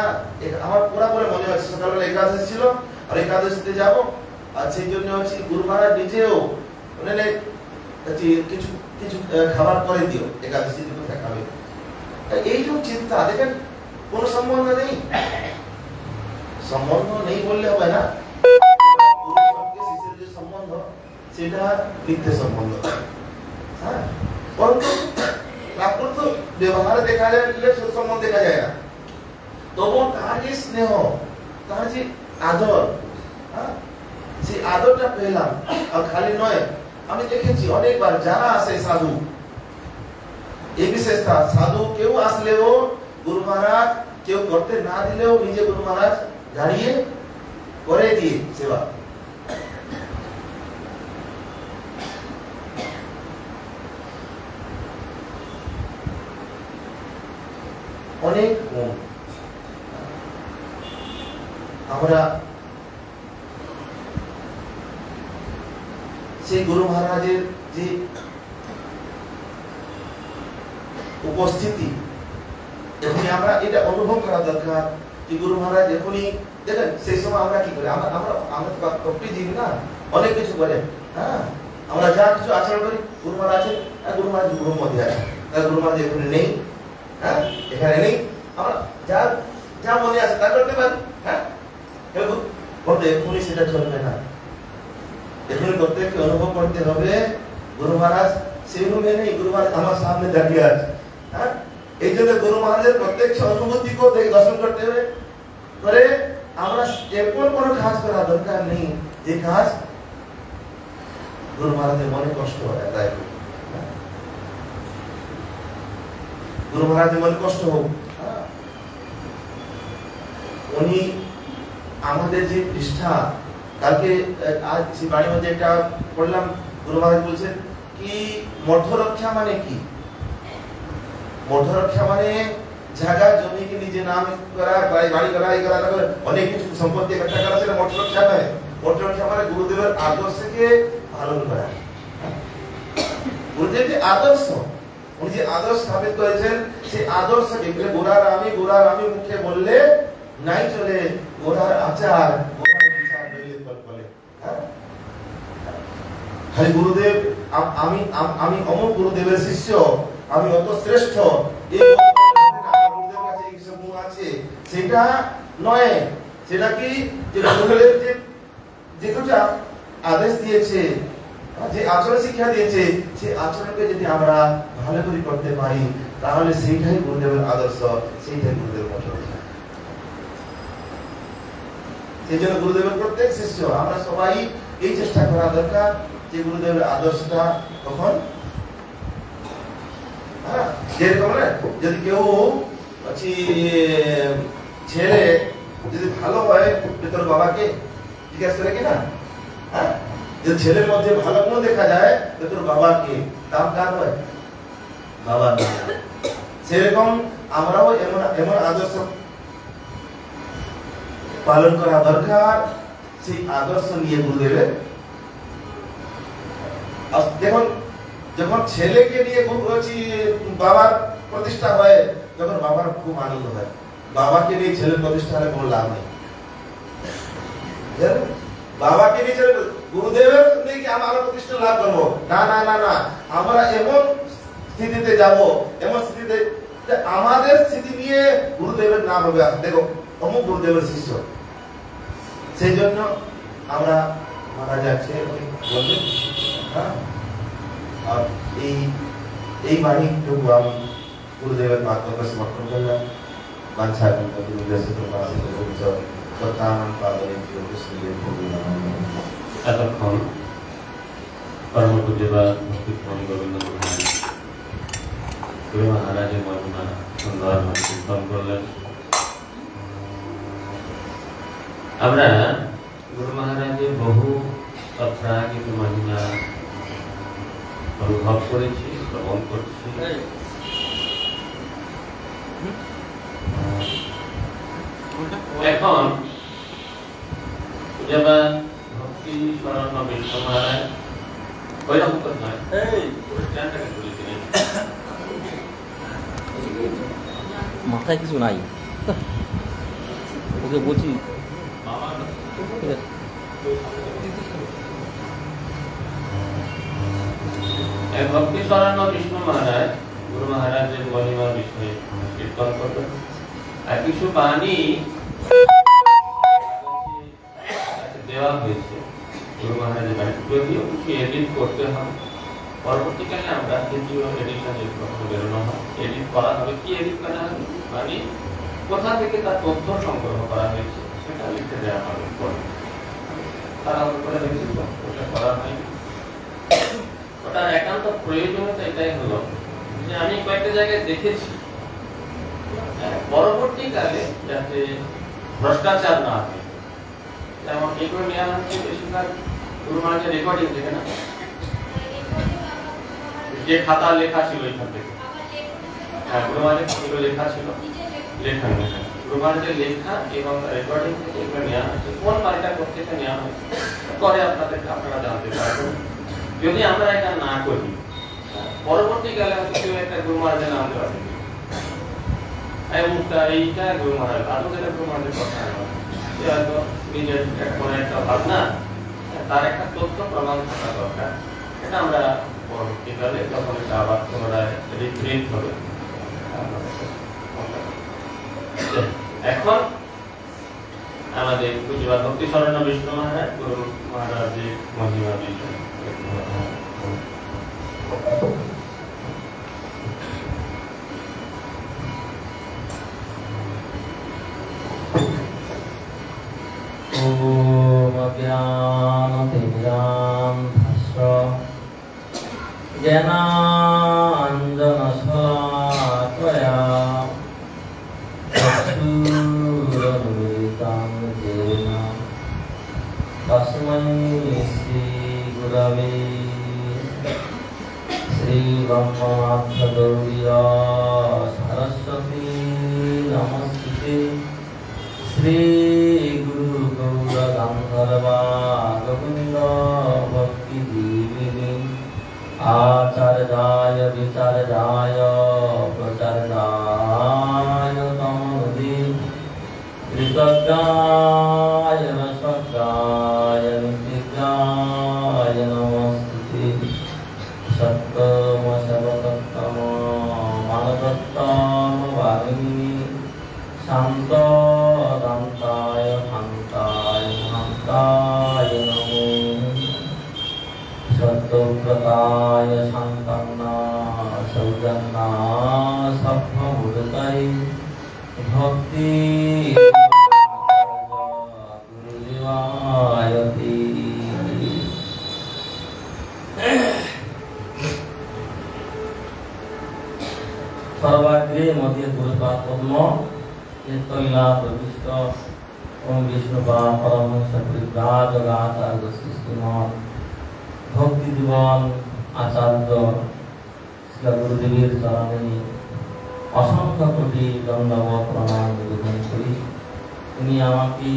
আমার পুরোপুরি মনে আছে সকালবেলা একাদশী ছিল, আর একাদশীতে যাবো, আর সেই জন্য হচ্ছে গুরু মহারাজ নিজেও মানে কিছু কিছু খাবার করে দিও, একাদশী কোথায় খাবে। এই যে চিন্তা, দেখেন কোন সম্বন্ধ নেই, সম্বন্ধ নেই বললে হবে না, শিষ্যের যে সম্বন্ধ সেটা নিত্য সম্বন্ধ। হ্যাঁ, পরন্তু প্রাকৃত ব্যবহারে দেখা যায়, সম্বন্ধ দেখা যায় না, তবু তার যে স্নেহ, তার যে আদর, হ্যাঁ, সেই আদরটা পেলাম। আর খালি নয়, আমি দেখেছি অনেকবার যারা আসে সাধু, এই বিশেষতা সাধু কেউ আসলেও গুরু মহারাজ কেউ করতে না দিলেও নিজে গুরু মহারাজ দাঁড়িয়ে করে দিয়ে সেবা। অনেক কম আমরা সেই গুরু মহারাজের যে উপস্থিতি, এখনই আমরা এটা অনুভব করা দরকার কি গুরু মহারাজ এখনই দেখেন। সেই সময় আমরা কি করি, আমরা জীবী না, অনেক কিছু করে, হ্যাঁ, আমরা যা কিছু আচরণ করি, গুরু মহারাজ গুরু মহারাজ গুরুর মধ্যে আছে, গুরু মহারাজ এখানে নেই, হ্যাঁ, এখানে নেই, আমরা যা যা মনে আছে তা করতে পারি, হ্যাঁ, কিন্তু এখনই সেটা চলবে না। এখনই প্রত্যেককে অনুভব করতে হবে গুরু মহারাজ সেই রূপে নেই, গুরু মহারাজ আমার সামনে দাঁড়িয়ে আছে। হ্যাঁ, এই জন্য গুরু মহারাজের প্রত্যেক অনুভূতিকেও দর্শন করতে হবে, করে আমরা এমন কোনো কাজ করা দরকার নেই যে কাজ গুরু মহারাজের মনে কষ্ট হয়, তাই গুরু মহারাজের মনে কষ্ট হোক। উনি আমাদের যে পৃষ্ঠা, কালকে আজ বাড়ির মধ্যে একটা পড়লাম, গুরু মহারাজ বলছেন কি মঠ রক্ষা মানে কি? মঠ রক্ষা মানে জায়গা জমিকে নিজে নাম করা, বাড়ি করা, এই করা, অনেক কিছু সম্পত্তি একটা করা, সেটা মঠ রক্ষা নয়। মঠ রক্ষা মানে গুরুদেবের আদর্শকে পালন করা। গুরুদেব যে আদর্শ, উনি যে আদর্শ স্থাপিত করেছেন, সেই আদর্শকে গোড়ার আমি মুখে বললে নাই চলে, গোড়ার আচার গোড়ার বিচার নইলে বলে। হ্যাঁ, গুরুদেব আমি অমর গুরুদেবের শিষ্য, আমি অত শ্রেষ্ঠ, এই গুরুদেবের কাছে এই কিছু গুণ আছে, সেটা নয়। সেটা কি যে গুরুদেব যেটা আদেশ দিয়েছে, যে আচরণ শিক্ষা দিয়েছে, সেই আচরণকে যদি আমরা ভালো করে করতে পারি, তাহলে সেইটাই গুরুদেবের আদর্শ, সেইটাই গুরুদেবের পছন্দ। সেই জন্য গুরুদেবের প্রত্যেক শিষ্য আমরা সবাই এই চেষ্টা করা দরকার যে গুরুদেবের আদর্শটা তখন, হ্যাঁ, যেরকম না, যদি কেউ ছেলে যদি ভালো হয় তোর বাবাকে জিজ্ঞাসা করে কিনা? হ্যাঁ, যে ছেলের মধ্যে ভালো গুণ দেখা যায় তো তোর বাবা কে, দাম কার হয়? বাবার নাম। সেরকম আমরাও এমন আদর্শ পালন করা দরকার, সেই আদর্শ নিয়ে গুরুদেবের। দেখুন, যখন ছেলেকে নিয়ে বাবার প্রতিষ্ঠা হয়, তখন বাবার খুব আনন্দ হয়। বাবাকে নিয়ে ছেলের প্রতিষ্ঠা হলে কোনো লাভ নেই। বাবাকে নিয়ে ছেলে, গুরুদেবের নিয়ে কি আমরা প্রতিষ্ঠা লাভ করবো? না না না না, আমরা এমন স্থিতিতে যাব, এমন স্থিতিতে আমাদের স্থিতি নিয়ে গুরুদেবের নাম হবে। দেখো, অমুক গুরুদেবের শিষ্য, সেই জন্য আমরা মারা যাচ্ছে বলবে। হ্যাঁ, আর এই বাণীটুকু আমি গুরুদেবের মাধ্যমে সমর্থন করলাম। বাঞ্ছা এতক্ষণ পরম পূজ্যপাদ ভক্তি গোবিন্দ মহারাজের মহিমা সুন্দরভাবে চিন্তন করলেন। আমরা গুরু মহারাজের বহু কথা কিছু মহিমা অনুভব করেছি, শ্রবণ করছি। এখন পূজ্যপাদ ভক্তি শরণ্য বিষ্ণু মহারাজ ওইরকম কথা নয়, মাথায় কিছু নাই, ওকে বলছি। ভক্তি শরণ্য বিষ্ণু মহারাজ গুরু মহারাজের মহিমা বিষয়ে কীর্তন করবেন। আর কিছু বাণী দেওয়া হয়েছে গুরু মহারাজের বাণী, যদিও কিছু এডিট করতে হবে। পরবর্তীকালে আমরা দ্বিতীয় এডিশন বেরোনো হয়, এডিট করা হবে। কি এডিট করা হবে? মানে কোথা থেকে তার তথ্য সংগ্রহ করা হয়েছে সেটা লিখে দেওয়া হবে। তারা করে দেখছি তো, ওটা করা হয়নি। ওটার একান্ত প্রয়োজনীয়তা এটাই হলো যে আমি কয়েকটা জায়গায় দেখেছি পরবর্তীকালে যাতে ভ্রষ্টাচার না হয়। যেমন এগুলো নেওয়া হচ্ছে বেশিরভাগ গুরু মহারাজের রেকর্ডিং থেকে না, যে খাতা লেখা ছিল ওইখান থেকে। হ্যাঁ, গুরু মহারাজের এগুলো লেখা ছিল, লেখা গুরু মহারাজের লেখা এবং রেকর্ডিং থেকে এগুলো নেওয়া হচ্ছে। কোন বাড়িটা কোথেকে নেওয়া হয়েছে পরে আপনারা জানতে পারবেন। যদি আমরা এটা না করি, পরবর্তীকালে কেউ একটা গুরু মহারাজের নাম দেওয়া হবে, এইটা গুরু মহারাজ, আদৌ যেটা গুরু মহারাজের কথা হয়তো নিজের কোনো একটা ভাবনা, তার একটা তথ্য প্রমাণ থাকা দরকার। এটা আমরা পরবর্তীকালে যখন এটা আবার পুনরায় রিপ্রিন্ট হবে। এখন আমাদের পূজ্যপাদ ভক্তি শরণ্য বিষ্ণু মহারাজ গুরু মহারাজের মহিমা বিষয়। জ্ঞানাঞ্জনশলাকয়া চক্ষুরুন্মিলিতং येन তস্मै শ্রীগুরবে শ্রীব্রহ্মনাথগৌরীয় সরস্বতী নমস্তুতে। শ্রীগুরু গৌরগন্ধর্বা গোবিন্দ ভক্তি দীবিনী आचार्याय विचार्याय प्रचार्याय तमोदि कृतज्ञाय रसज्ञाय नित्याय नमस्ते। सत्तम सर्वतत्तम मानवत्तम वाणी शांत दान्ताय हन्ताय हन्ताय नमो। सत्तव्रताय शान्तान्ना सौजन्ना सभ्यमूर्तये भक्ति गुरुदेवायते। सर्वाग्रे मध्ये पुरुषात्म तैला प्रविष्ट এবং বিষ্ণুপাদ পরমহংস পরিব্রাজকাচার্য শ্রীমৎ ভক্তি জীবন আচার্য শ্রী গুরুদেবের চরণে অসংখ্য কোটি দণ্ডবত প্রণাম নিবেদন করি। তিনি আমাকে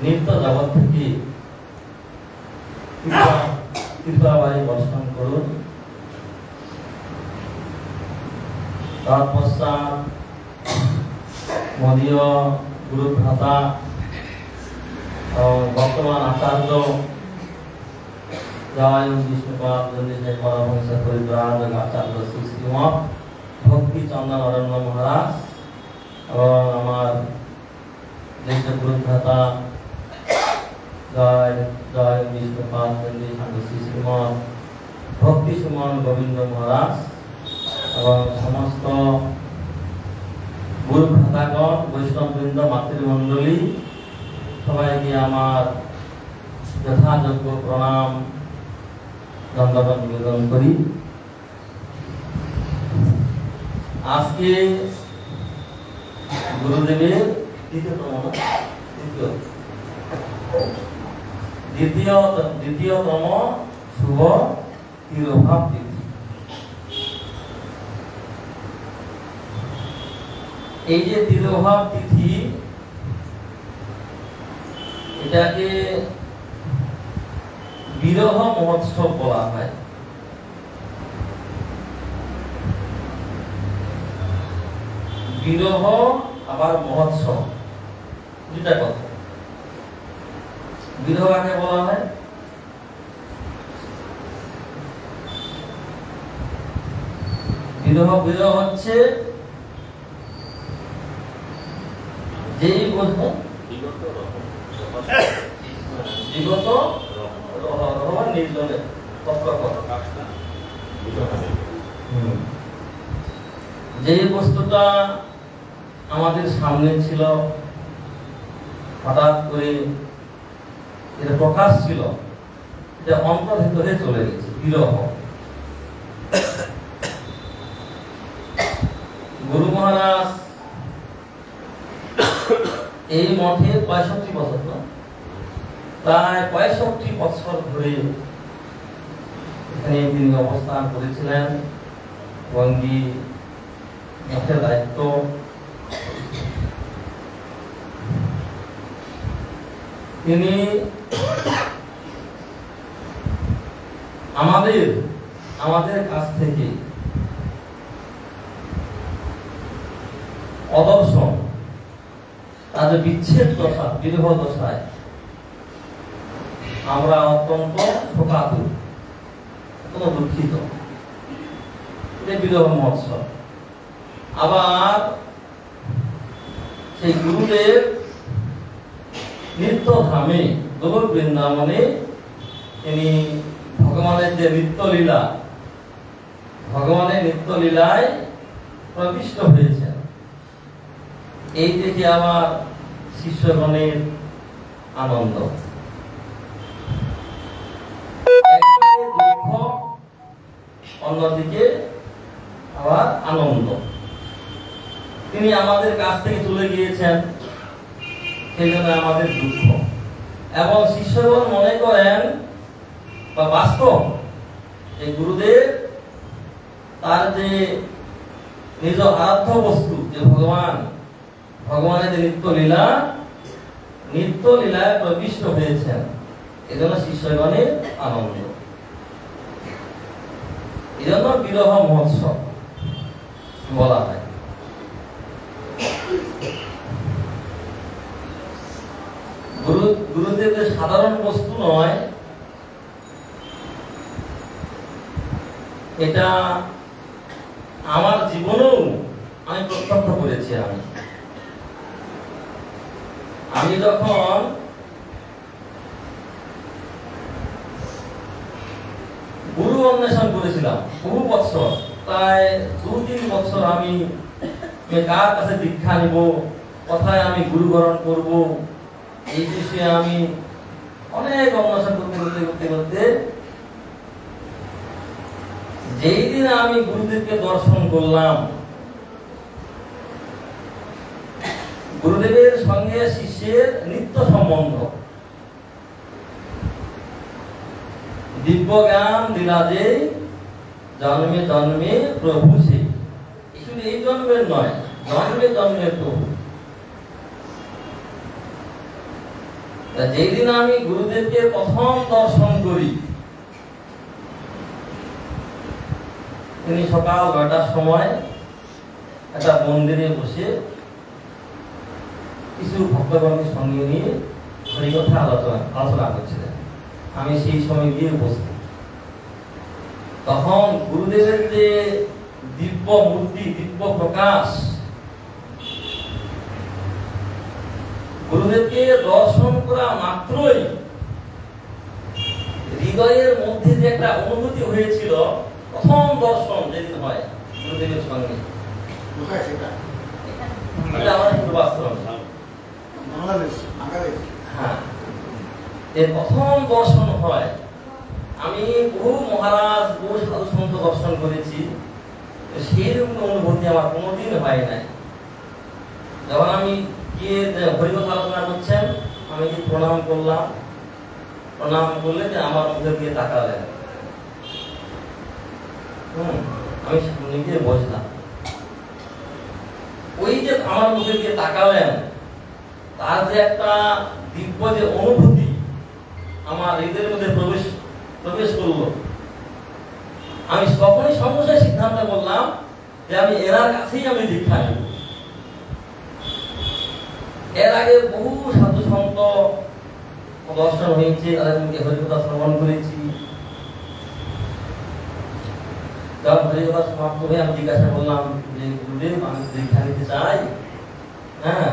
নিত্য জগৎ থেকে কৃপাবাড়ি বর্ষণ করুন। তৎপশ্চাৎ মদীয় গুরু ভ্রাতা এবং বর্তমান আচার্য জয় বিষ্ণুপাদ পরমহংস পরিব্রাজক আচার্য শ্রী শ্রীমৎ ভক্তি চন্দন অরণ্য মহারাজ এবং আমার জ্যেষ্ঠ গুরু ভ্রাতা জয় জয় বিষ্ণুপাদ শ্রী শ্রীমৎ ভক্তি সুমন গোবিন্দ মহারাজ এবং সমস্ত গুরু ভ্রাতাগণ বৈষ্ণববৃন্দ মাতৃমণ্ডলী সবাইকে আমার যথাযোগ্য প্রণাম দণ্ডবত নিবেদন করি। আজকে গুরুদেবের দ্বিতীয়তম শুভ তিরোভাব তিথি। এই যে তিরোভাব তিথি, এটাকে বিরহ মহোৎসব বলা হয়। বিরহ আবার মহোৎসব দুটা কথা। বিরহ কাকে বলা হয়? বিরহ হচ্ছে যেই বস্তু বিগত নির্জনে যে বস্তুটা আমাদের সামনে ছিল, হঠাৎ করে এটা প্রকাশ ছিল, এটা অন্তর্হিত হয়ে চলে গেছে, বিরহ। গুরু মহারাজ এই মঠে 65 বছর, প্রায় 65 বছর ধরে এখানে তিনি অবস্থান করেছিলেন। বঙ্গী মঠের দায়িত্ব তিনি আমাদের কাছ থেকে অদর্শন, তাদের বিচ্ছেদ দশা, বিরহ দশায় আমরা অত্যন্ত শোকাতুর, অত্যন্ত দুঃখিত। বিরহ মহোৎসব। আবার সেই গুরুদেব নিত্য ধামে গোলক বৃন্দাবনে তিনি ভগবানের যে নিত্যলীলা, ভগবানের নিত্যলীলায় প্রবিষ্ট হয়েছেন। এই দেখে আমার শিষ্যগণের আনন্দ, দুঃখ, অন্যদিকে আবার আনন্দ। তিনি আমাদের কাছ থেকে চলে গিয়েছেন, সেই জন্য আমাদের দুঃখ। এবং শিষ্যগণ মনে করেন বা বাস্তব এই গুরুদেব তার যে নিজ আরাধ্য বস্তু যে ভগবানের যে নিত্য লীলায় প্রবিষ্ট হয়েছেন, এজন্য শিষ্যগণের আনন্দ। এজন্য বিরহ মহোৎসব বলা হয়। গুরুদেবের সাধারণ বস্তু নয়, এটা আমার জীবনেও আমি প্রত্যক্ষ করেছি। আমি যখন গুরু অন্বেষণ করেছিলাম বহু বছর, প্রায় 2-3 বছর আমি কার কাছে দীক্ষা নিব, কোথায় আমি গুরু গ্রহণ করব, এই বিষয়ে আমি অনেক অন্বেষণ করতে যেই দিন আমি গুরুদেবকে দর্শন করলাম, গুরুদেবের সঙ্গে শিষ্য শিষ্যের নিত্য সম্বন্ধ। দিব্য জ্ঞান দিলা যে জন্মে জন্মে প্রভু সে, শুধু এই জন্মের নয়, জন্মে জন্মে প্রভু। যেদিন আমি গুরুদেবকে প্রথম দর্শন করি, তিনি সকাল 9টার সময় একটা মন্দিরে বসে কিছু ভক্তগণের সঙ্গে নিয়ে হরিকথা আলোচনা করছিলেন। আমি সেই সময় গিয়ে উপস্থিত। তখন গুরুদেবের যে দিব্য মূর্তি, দিব্য প্রকাশ, গুরুদেবকে দর্শন করা মাত্রই হৃদয়ের মধ্যে যে একটা অনুভূতি হয়েছিল, প্রথম দর্শন যেদিন হয় গুরুদেবের সঙ্গে, এটা আমার একটু বাস্তব। হ্যাঁ, এর প্রথম দর্শন হয়। আমি বহু মহারাজ, বহু সাধু সন্ত দর্শন করেছি, সেইরকম অনুভূতি আমার কোনোদিন হয় নাই। যখন আমি গিয়ে হরিকথা আলোচনা করছেন, আমি যে প্রণাম করলাম, প্রণাম করলে যে আমার মুখে দিয়ে তাকালেন, আমি সামনে গিয়ে বসলাম। ওই যে আমার মুখে দিয়ে তাকালেন, তার যে একটা দিব্য যে অনুভূতি আমার হৃদয়ের মধ্যে প্রবেশ করলো, আমি তখনই সঙ্গে সিদ্ধান্ত করলাম যে আমি এনার কাছেই আমি দীক্ষা নেব। এর আগে বহু সাধু সন্ত দর্শন হয়েছে, তাদের মুখে হরিকথা শ্রবণ করেছি। যখন হরিকথা সমাপ্ত হয়ে আমি জিজ্ঞাসা করলাম যে গুরুদেব, আমি দীক্ষা নিতে চাই। হ্যাঁ,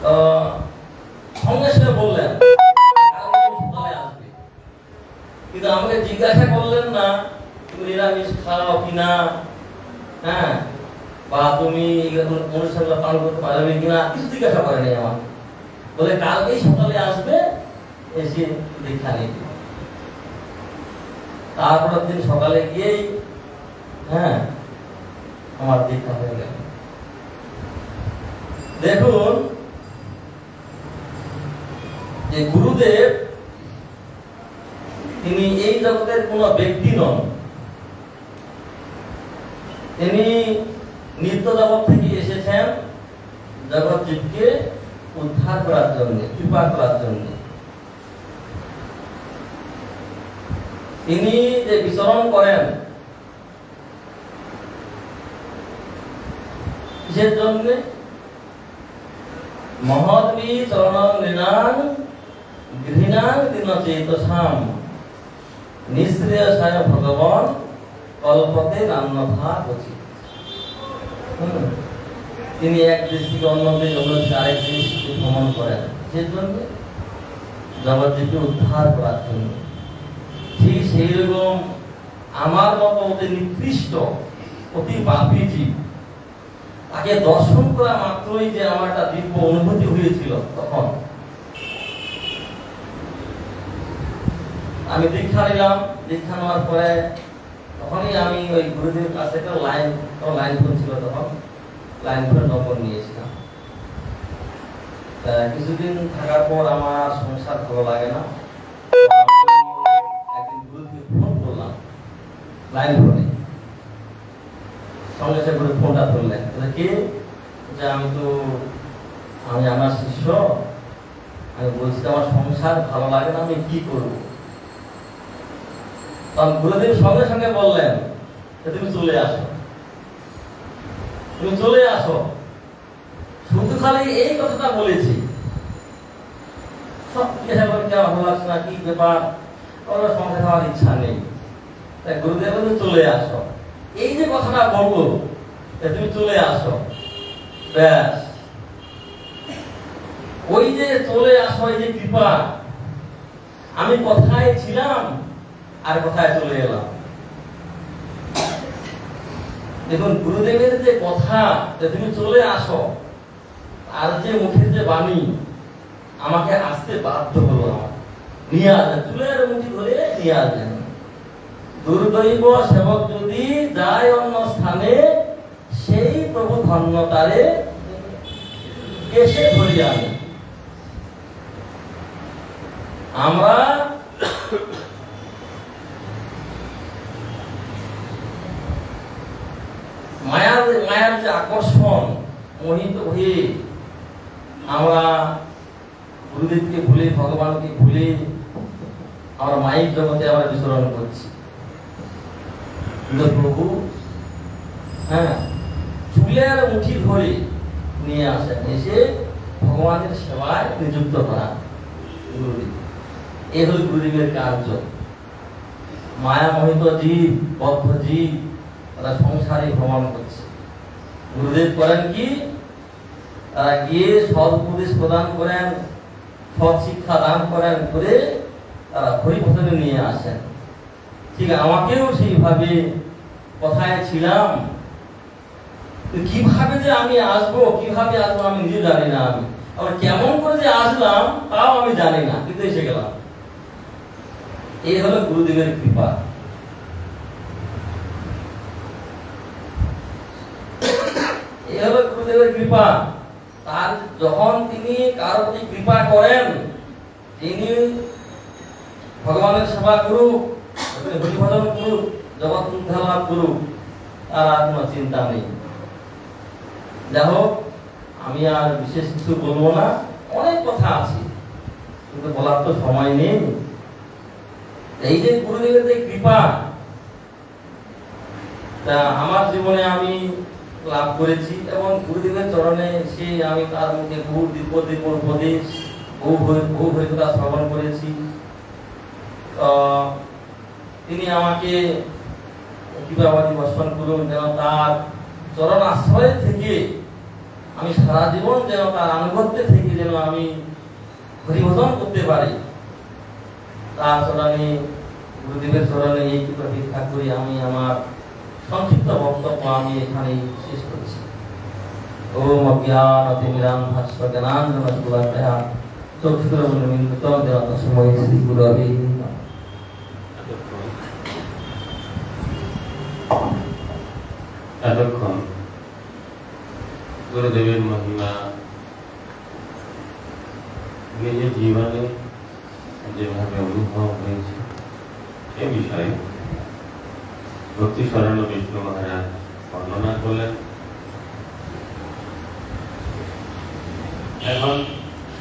তো সঙ্গে সঙ্গে বললেন সকালে আসবে, কিন্তু আমাকে জিজ্ঞাসা করলেন না তুমি নিরামিষ খাও কিনা, হ্যাঁ, বা তুমি অনুষ্ঠানগুলো পালন করতে পারবে কিনা, কিছু জিজ্ঞাসা করেনি আমাকে। বলে কালকেই সকালে আসবে, এসে দীক্ষা নিবে। তারপরের দিন সকালে গিয়েই হ্যাঁ আমার দীক্ষা হয়ে গেল। দেখুন যে গুরুদেব তিনি এই জগতের কোন ব্যক্তি নন, তিনি নিত্য জগৎ থেকে এসেছেন জগৎ জীবকে উদ্ধার করার জন্য, কৃপা করার জন্য। তিনি যে বিচরণ করেন কিসের জন্য? মহদ্বি চরণ নৃণাং গৃহীণাং দীনচেতসাম নিঃশ্রেয়সায় ভগবান কল্পতে নান্যথা কচিৎ। তিনি এক দেশ থেকে অন্য দেশ, অন্য দেশে আরেক দেশ ভ্রমণ করেন, সেই জন্য জগৎকে উদ্ধার করার জন্য। ঠিক সেই রকম আমার মতো অতি নিকৃষ্ট, অতি পাপী জীব, তাকে দর্শন করা মাত্রই যে আমার একটা দিব্য অনুভূতি হয়েছিল। তখন আমি দীক্ষা নিলাম। দীক্ষা নেওয়ার পরে তখনই আমি ওই গুরুদেবের কাছে একটা লাইন ফোন ছিল, তখন লাইন ফোনের নম্বর নিয়েছিলাম। কিছুদিন থাকার পর আমার সংসার ভালো লাগে না, একদিন গুরুদেবকে ফোন করলাম লাইন ফোনে। সঙ্গে সঙ্গে করে ফোনটা ধরলেন, কি যে আমি আমার শিষ্য, আমি বলছি আমার সংসার ভালো লাগে না, আমি কি করবো? তখন গুরুদেব সঙ্গে সঙ্গে বললেন তুমি চলে আসো, তুমি চলে আসো। শুধু খালি এই কথাটা বলেছি, সব জিজ্ঞাসা করে কেমন ভালো লাগছে না, কি ব্যাপার, ওর সংসার খাওয়ার ইচ্ছা নেই। তাই গুরুদেব বলতে চলে আসো, এই যে কথাটা বলবো তুমি চলে আসো, ব্যাস। ওই যে চলে আসো, এই যে কৃপা, আমি কোথায় ছিলাম আর কোথায় চলে এলাম। দেখুন গুরুদেবের যে কথা যে তুমি চলে আসো, আর যে মুখের যে বাণী, আমাকে আসতে বাধ্য হলো, আমার নিয়ে আসেন, চুলের মুঠি ধরে নিয়ে আসেন। দুর্দৈব সেবক যদি যায় অন্য স্থানে, সেই প্রভু ধন্য তারে। কেসে ধরি আমি? আমরা মায়ার যে আকর্ষণ, মোহিত হয়ে আমরা গুরুদেবকে ভুলে, ভগবানকে ভুলে আমরা মায়িক জগতে আমরা বিচরণ করছি। কিন্তু প্রভু চুলের মুঠি ধরে নিয়ে আসেন, এসে ভগবানের সেবায় নিযুক্ত করা গুরুদেব। এই হল গুরুদেবের কার্য। মায়ামোহিত জীব, বদ্ধ জীব, তারা সংসারে ভ্রমণ করছে। গুরুদেব করেন কি? তারা গিয়ে সৎ উপদেশ প্রদান করেন, সৎ শিক্ষা দান করেন, করে তারা হরিপথনে নিয়ে আসেন। ঠিক আমাকেও সেইভাবে কথায় ছিলাম, কিভাবে যে আমি আসবো, কিভাবে আসবো আমি নিজে জানি না। আমি আবার কেমন করে যে আসলাম তাও আমি জানি না, কিন্তু এসে গেলাম। এই হলো গুরুদেবের কৃপা। এই হলো গুরুদেবের কৃপা। তার যখন তিনি কারো প্রতি কৃপা করেন, তিনি ভগবানের সেবা করুক, হরিভজন করুক, জগৎ উদ্ধার লাভ করুক, তার আর কোনো চিন্তা নেই। যাই হোক, আমি আর বিশেষ কিছু বলবো না, অনেক কথা আছে, কিন্তু বলার তো সময় নেই। এই যে গুরুদেবের যে কৃপা, তা আমার জীবনে আমি লাভ করেছি, এবং গুরুদেবের চরণে সে আমি তার মুখে বহু দিব্য উপদেশ, বহু হরিকথা শ্রবণ করেছি। তিনি আমাকে কৃপাবাদী বর্ষণ করুন, যেন তার চরণ আশ্রয় থেকে আমি সারা জীবন, যেন তার আনুগত্যে থেকে যেন আমি হরিভজন করতে পারি। তার চরণে, গুরুদেবের চরণে এই কৃপা ভিক্ষা করি আমি আমার সংক্ষিপ্ত বক্তব্য আমি এখানে শেষ করছি। ওম অজ্ঞানতিমিরাম ভাস্কর জ্ঞানাঞ্জন শলাকায়া চক্ষুরুন্মিলিতং যেন তস্मै শ্রী গুরবে নমঃ। এতক্ষণ গুরুদেবের মহিমা নিজের জীবনে যেভাবে অনুভব হয়েছে সে বিষয়ে ভক্তি শরণ বিষ্ণু মহারাজ বর্ণনা করলেন। এখন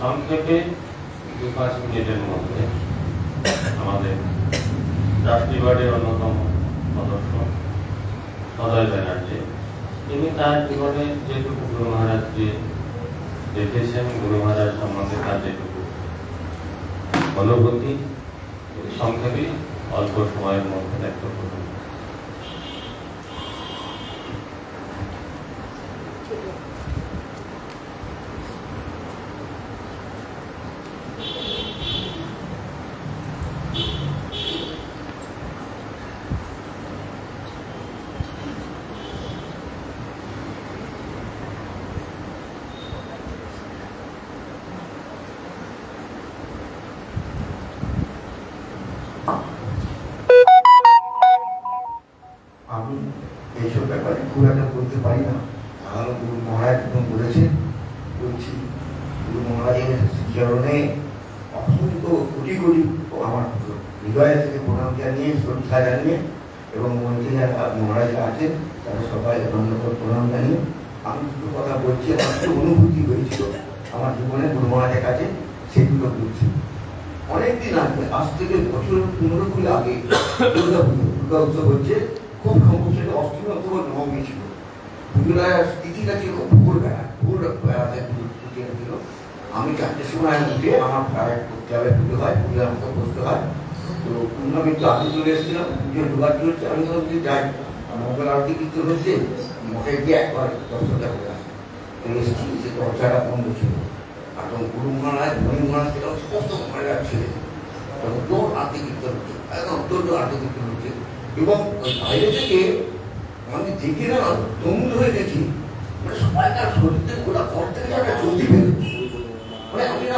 সংক্ষেপে 2-5 মিনিটের মধ্যে আমাদের ট্রাস্টি বোর্ডের অন্যতম সদস্য সদয় ব্যানার্জি, তিনি তার জীবনে যেটুকু গুরু মহারাজকে দেখেছেন, গুরু মহারাজ সম্বন্ধে তার যেটুকু অনুভূতি, সংক্ষেপে অল্প সময়ের মধ্যে ব্যক্ত করুন। আমি এইসব ব্যাপারে খুব একটা বলতে পারি না। তাহলে গুরু মহারাজ যখন বলেছেন, বলছি গুরু মহারাজের চরণে অসংখ্য কোটি কোটি আমার হৃদয় থেকে প্রণাম জানিয়ে, শ্রদ্ধা জানিয়ে, এবং মঞ্চে যারা মহারাজরা আছেন তারা সবাই ধন্যবাদ প্রণাম জানিয়ে আমি দুটো কথা বলছি। আমার একটু অনুভূতি হয়েছিল আমার জীবনে গুরু মহারাজের কাছে, সেগুলো বলছি। অনেকদিন আগে, আজ থেকে বছর 15 আগে দুর্গা উৎসব হচ্ছে, খুব সম্ভব সেটা 8ম অক্টোবর নবমী ছিল। পুজোটা তিথিটা ছিল ভোরবেলা, বেড়াতে ছিল। আমি 4টের সময় উঠে আমার ক্লাবে পুজো হয়, পুজোর মতো বসতে হয়। তো আমি একটু আগে চলে এসেছিলাম, পুজোর জোগাড় চলছে। আমি ভাবছি যাই, মঙ্গল আরতি কীর্তন হচ্ছে, মঠে গিয়ে একবার দর্শনটা করে আসি। এসেছি, সে দরজাটা বন্ধ ছিল। আর তখন গুরু মহারাজ, হরি মহারাজ সেটা স্পষ্ট মনে রাখছিল। তখন তোর আরতি কীর্তন হচ্ছে, একদম তোর আরতি কীর্তন হচ্ছে। এবং ওই বাইরে থেকে আমি দেখে না তমুল হয়ে গেছি, মানে সবাইকার শরীরতে গোটা ঘর থেকে একটা চলতি বেরোচ্ছে। মানে আমি না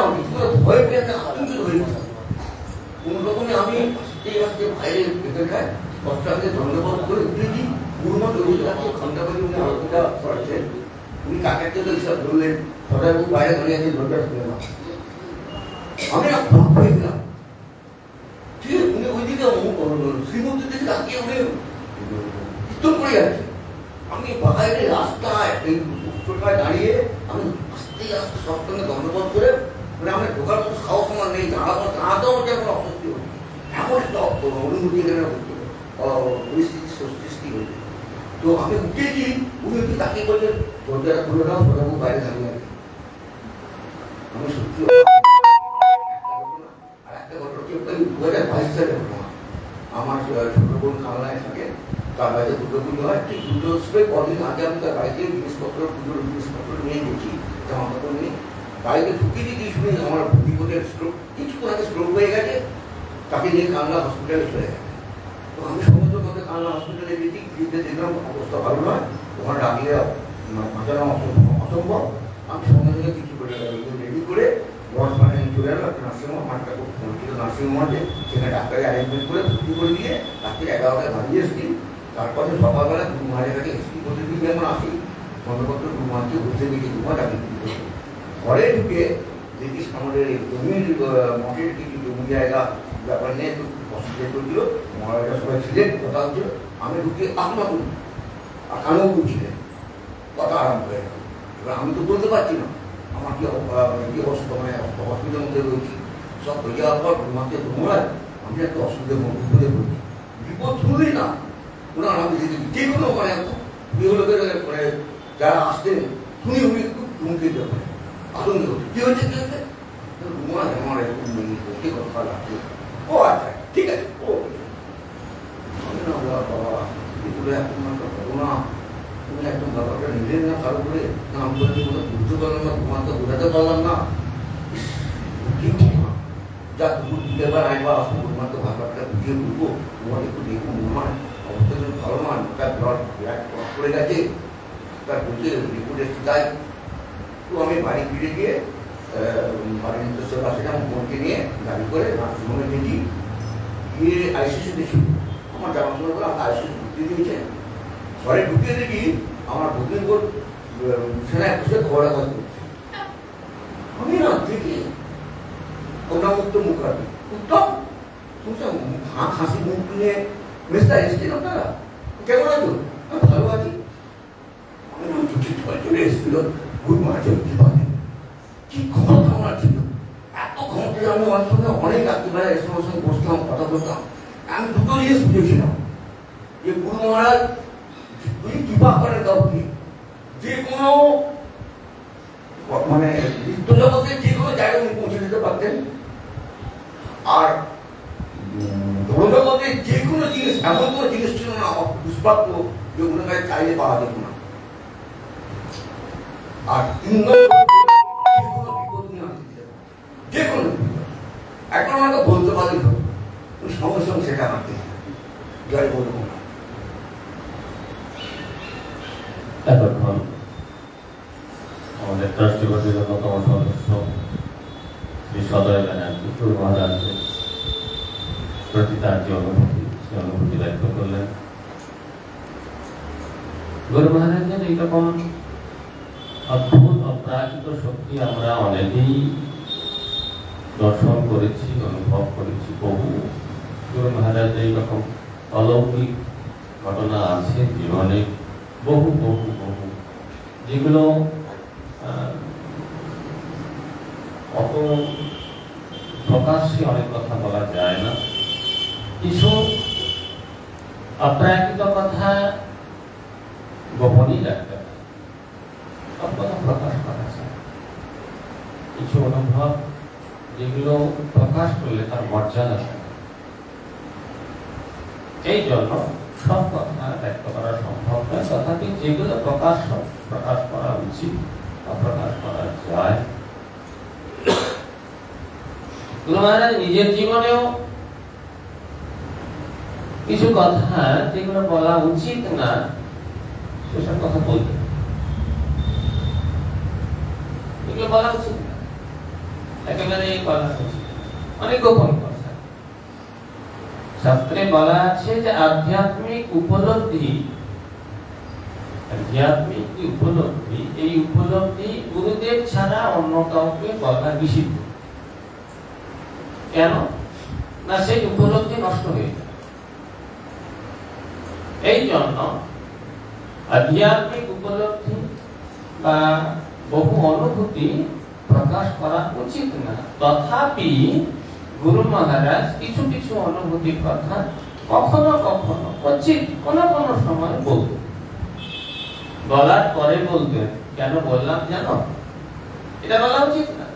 ভয় পেয়ে একটা আতঙ্কিত হয়ে গেছি। কোন রকমে আমি আজকে বাইরে ভেতরটায় দশটাকে ধন্যবাদ করে উঠেছি। গুরুমত ঘন্টা বাজে উনি আরতিটা করেছেন। উনি কাকের থেকে সব ধরলেন, সদাগর বাইরে দাঁড়িয়ে আছে, দরজা খুলে না। আমি না ভাব হয়ে গেলাম, ঠিক আছে, উনি ওইদিকে শ্রীমন্দির দিকে তাকিয়ে উনি কীর্তন করে যাচ্ছে। আমি বাইরে রাস্তায় এই উত্তরটায় দাঁড়িয়ে আমি আস্তে আস্তে সব সঙ্গে দণ্ডবোধ করে, মানে আমার ঢোকার মতো সাহস আমার নেই, দাঁড়াতেও আমার যেমন অস্বস্তি হচ্ছে, এমন একটা অনুভূতি এখানে হচ্ছে, পরিস্থিতির সৃষ্টি হচ্ছে। তো আমি উঠেছি, উনি একটু তাকিয়ে বলছেন দরজাটা খুলে দাও, সদাগর বাইরে দাঁড়িয়ে আছে। আমি সত্যি আর একটা ঘটনা কি 2022 সালে ঘটনা, আমার ছোট বোন কালনায় থাকে, তার বাড়িতে দুর্গা পুজো হয়, ঠিক দুর্গা উৎসবে কদিন আগে আমি তার বাড়িতে জিনিসপত্র, পুজোর জিনিসপত্র নিয়ে গেছি, জামা কাপড় নিয়ে বাড়িতে ঢুকিয়ে দিয়েছি। শুনে আমার বিপদের স্ট্রোক, কিছুক্ষণ আগে স্ট্রোক হয়ে গেছে, তাকে নিয়ে কালনা হসপিটালে চলে গেছে। তো আমি সমস্ত মধ্যে কালনা হসপিটালে গেছি, গিয়ে দেখলাম অবস্থা ভালো নয়, ওখানে রাখলে বাঁচানো অসম্ভব। আমি সঙ্গে সঙ্গে কিছু করে রেডি করে বর্ধমানে চলে এলো একটা নার্সিংহোম, আমার একটা খুব পরিচিত নার্সিংহোম আছে, সেখানে ডাক্তারের অ্যারেঞ্জমেন্ট করে ভর্তি করে দিয়ে রাত্রি 11টায় বাড়িয়ে এসেছি। তারপরে সকালবেলা গুরুমারের কাছে এসেছি, প্রতিদিন যেমন আসি বন্ধপত্র গুরুমারকে ঘুরতে গেছি, গুরুমার ডাকি ঘরে ঢুকে দেখিস আমাদের জমির মঠের কিছু জমি জায়গা ব্যাপার নিয়ে একটু অসুবিধা করছিল, মহারাজা সবাই ছিলেন, কথা হচ্ছিল। আমি ঢুকে আপনার আর কানেও ছিলেন, কথা আরম্ভ হয়ে গেল। এবার আমি তো বলতে পারছি না আমার কি অবস্থা, মানে অসুবিধার মধ্যে রয়েছি। সব হয়ে যাওয়ার পর গুরুমাকে মহারাজ আমি একটা অসুবিধার মধ্যে পড়েছি, বিপদ শুনলেই না ওনার আমি যে কোনো মানে প্রিয় লোকের মানে যারা আসতেন শুনি উনি একটু চমকিত হয়, আতঙ্কিত হচ্ছে, কি হচ্ছে কি হচ্ছে, মহারাজ আমার এরকম কথা লাগছে। ও আচ্ছা ঠিক আছে, ও আমি না বাবা এগুলো এখন একটা ঘটনা, তুমি একদম ব্যাপারটা নিলেন না কারো করে, না আমি বলছি কোথাও বুঝতে পারলাম না, তোমাকে বোঝাতে পারলাম না, কি ঘটনা যা তুমি বিকেলবার আইবা, তোমাকে ব্যাপারটা বুঝিয়ে বলবো, তোমার একটু দেখুন মনে অবস্থা কিন্তু ভালো নয়, তার ব্লাড বিরাট করে গেছে, তার বলছে রিপোর্ট এসে তাই। তো আমি বাড়ি ফিরে গিয়ে বাড়ির নিজস্ব বাসে আমার বোনকে নিয়ে গাড়ি করে নার্সিংহোমে গেছি, গিয়ে আইসিসিতে ছিল আমার জানাশোনা করে আমাকে আইসিসি ঢুকিয়ে দিয়েছে। ঘরে ঢুকিয়ে দেখি আমার বুকিং বোর্ড সেনায় বসে খবর কাজ করছে। আমি না দেখি করুণামুক্ত মুখার্জি, উত্তম শুনছে হাসি মুখ নিয়ে মিস্টার এসছেন আপনারা, কেমন আছো? আমি ভালো আছি। আমি চলে এসেছিল গুড মার্চের বিভাগে, কি ক্ষমতা আমার ছিল, এত ক্ষমতা আমি আমার সঙ্গে অনেক রাত্রিবেলা এর সঙ্গে বসতাম, কথা বলতাম। আমি দুটো জিনিস বুঝেছিলাম যে গুরু মহারাজ কৃপা করেন কাউকে, যে কোনো মানে জগতের যে কোনো জায়গায় উনি পৌঁছে দিতে পারতেন, আর জগতে যে কোনো জিনিস এমন কোনো জিনিস ছিল না দুষ্প্রাপ্য যে উনার কাছে চাইলে পাওয়া যেত না। আর 3 নম্বর যে কোনো এখন আমাকে বলতে পারি সঙ্গে সঙ্গে সেটা আমাকে জয় বলবো না। এতক্ষণ আমাদের ট্রাস্টি বোর্ডের অন্যতম সদস্য শ্রী সদয় ব্যানার্জি গুরু মহারাজের প্রতি তার যে অনুভূতি, সে অনুভূতি ব্যক্ত করলেন। গুরু মহারাজের এইরকম অদ্ভুত অপ্রাকৃত শক্তি আমরা অনেকেই দর্শন করেছি, অনুভব করেছি। বহু গুরু মহারাজের এইরকম অলৌকিক ঘটনা আছে জীবনে, বহু বহু বহু, যেগুলো অত প্রকাশ্যে অনেক কথা বলা যায় না। কিছু অপ্রাকৃত কথা গোপনই রাখতে হয়, সব কথা প্রকাশ করা যায়। কিছু অনুভব যেগুলো প্রকাশ করলে তার মর্যাদা থাকে, এই জন্য সব কথা ব্যক্ত করা সম্ভব নয়। তথাপি যেগুলো প্রকাশ করা উচিত বা প্রকাশ করা যায়। গুরু মহারাজ নিজের জীবনেও কিছু কথা যেগুলো বলা উচিত না সেসব কথা বলতেন, এগুলো বলা উচিত না, একেবারে বলা উচিত, অনেক গোপন কথা। শাস্ত্রে বলা আছে যে আধ্যাত্মিক উপলব্ধি আধ্যাত্মিক যে উপলব্ধি, এই উপলব্ধি গুরুদেব ছাড়া অন্য কাউকে বলা নিষিদ্ধ। কেন না, সেই উপলব্ধি নষ্ট হয়ে যায়। এই জন্য আধ্যাত্মিক উপলব্ধি বা বহু অনুভূতি প্রকাশ করা উচিত না। তথাপি গুরু মহারাজ কিছু কিছু অনুভূতির কথা কখনো কখনো উচিত কোনো কোনো সময় বলতেন। বলার পরে বলতেন, কেন বললাম জানো? এটা বলা উচিত না।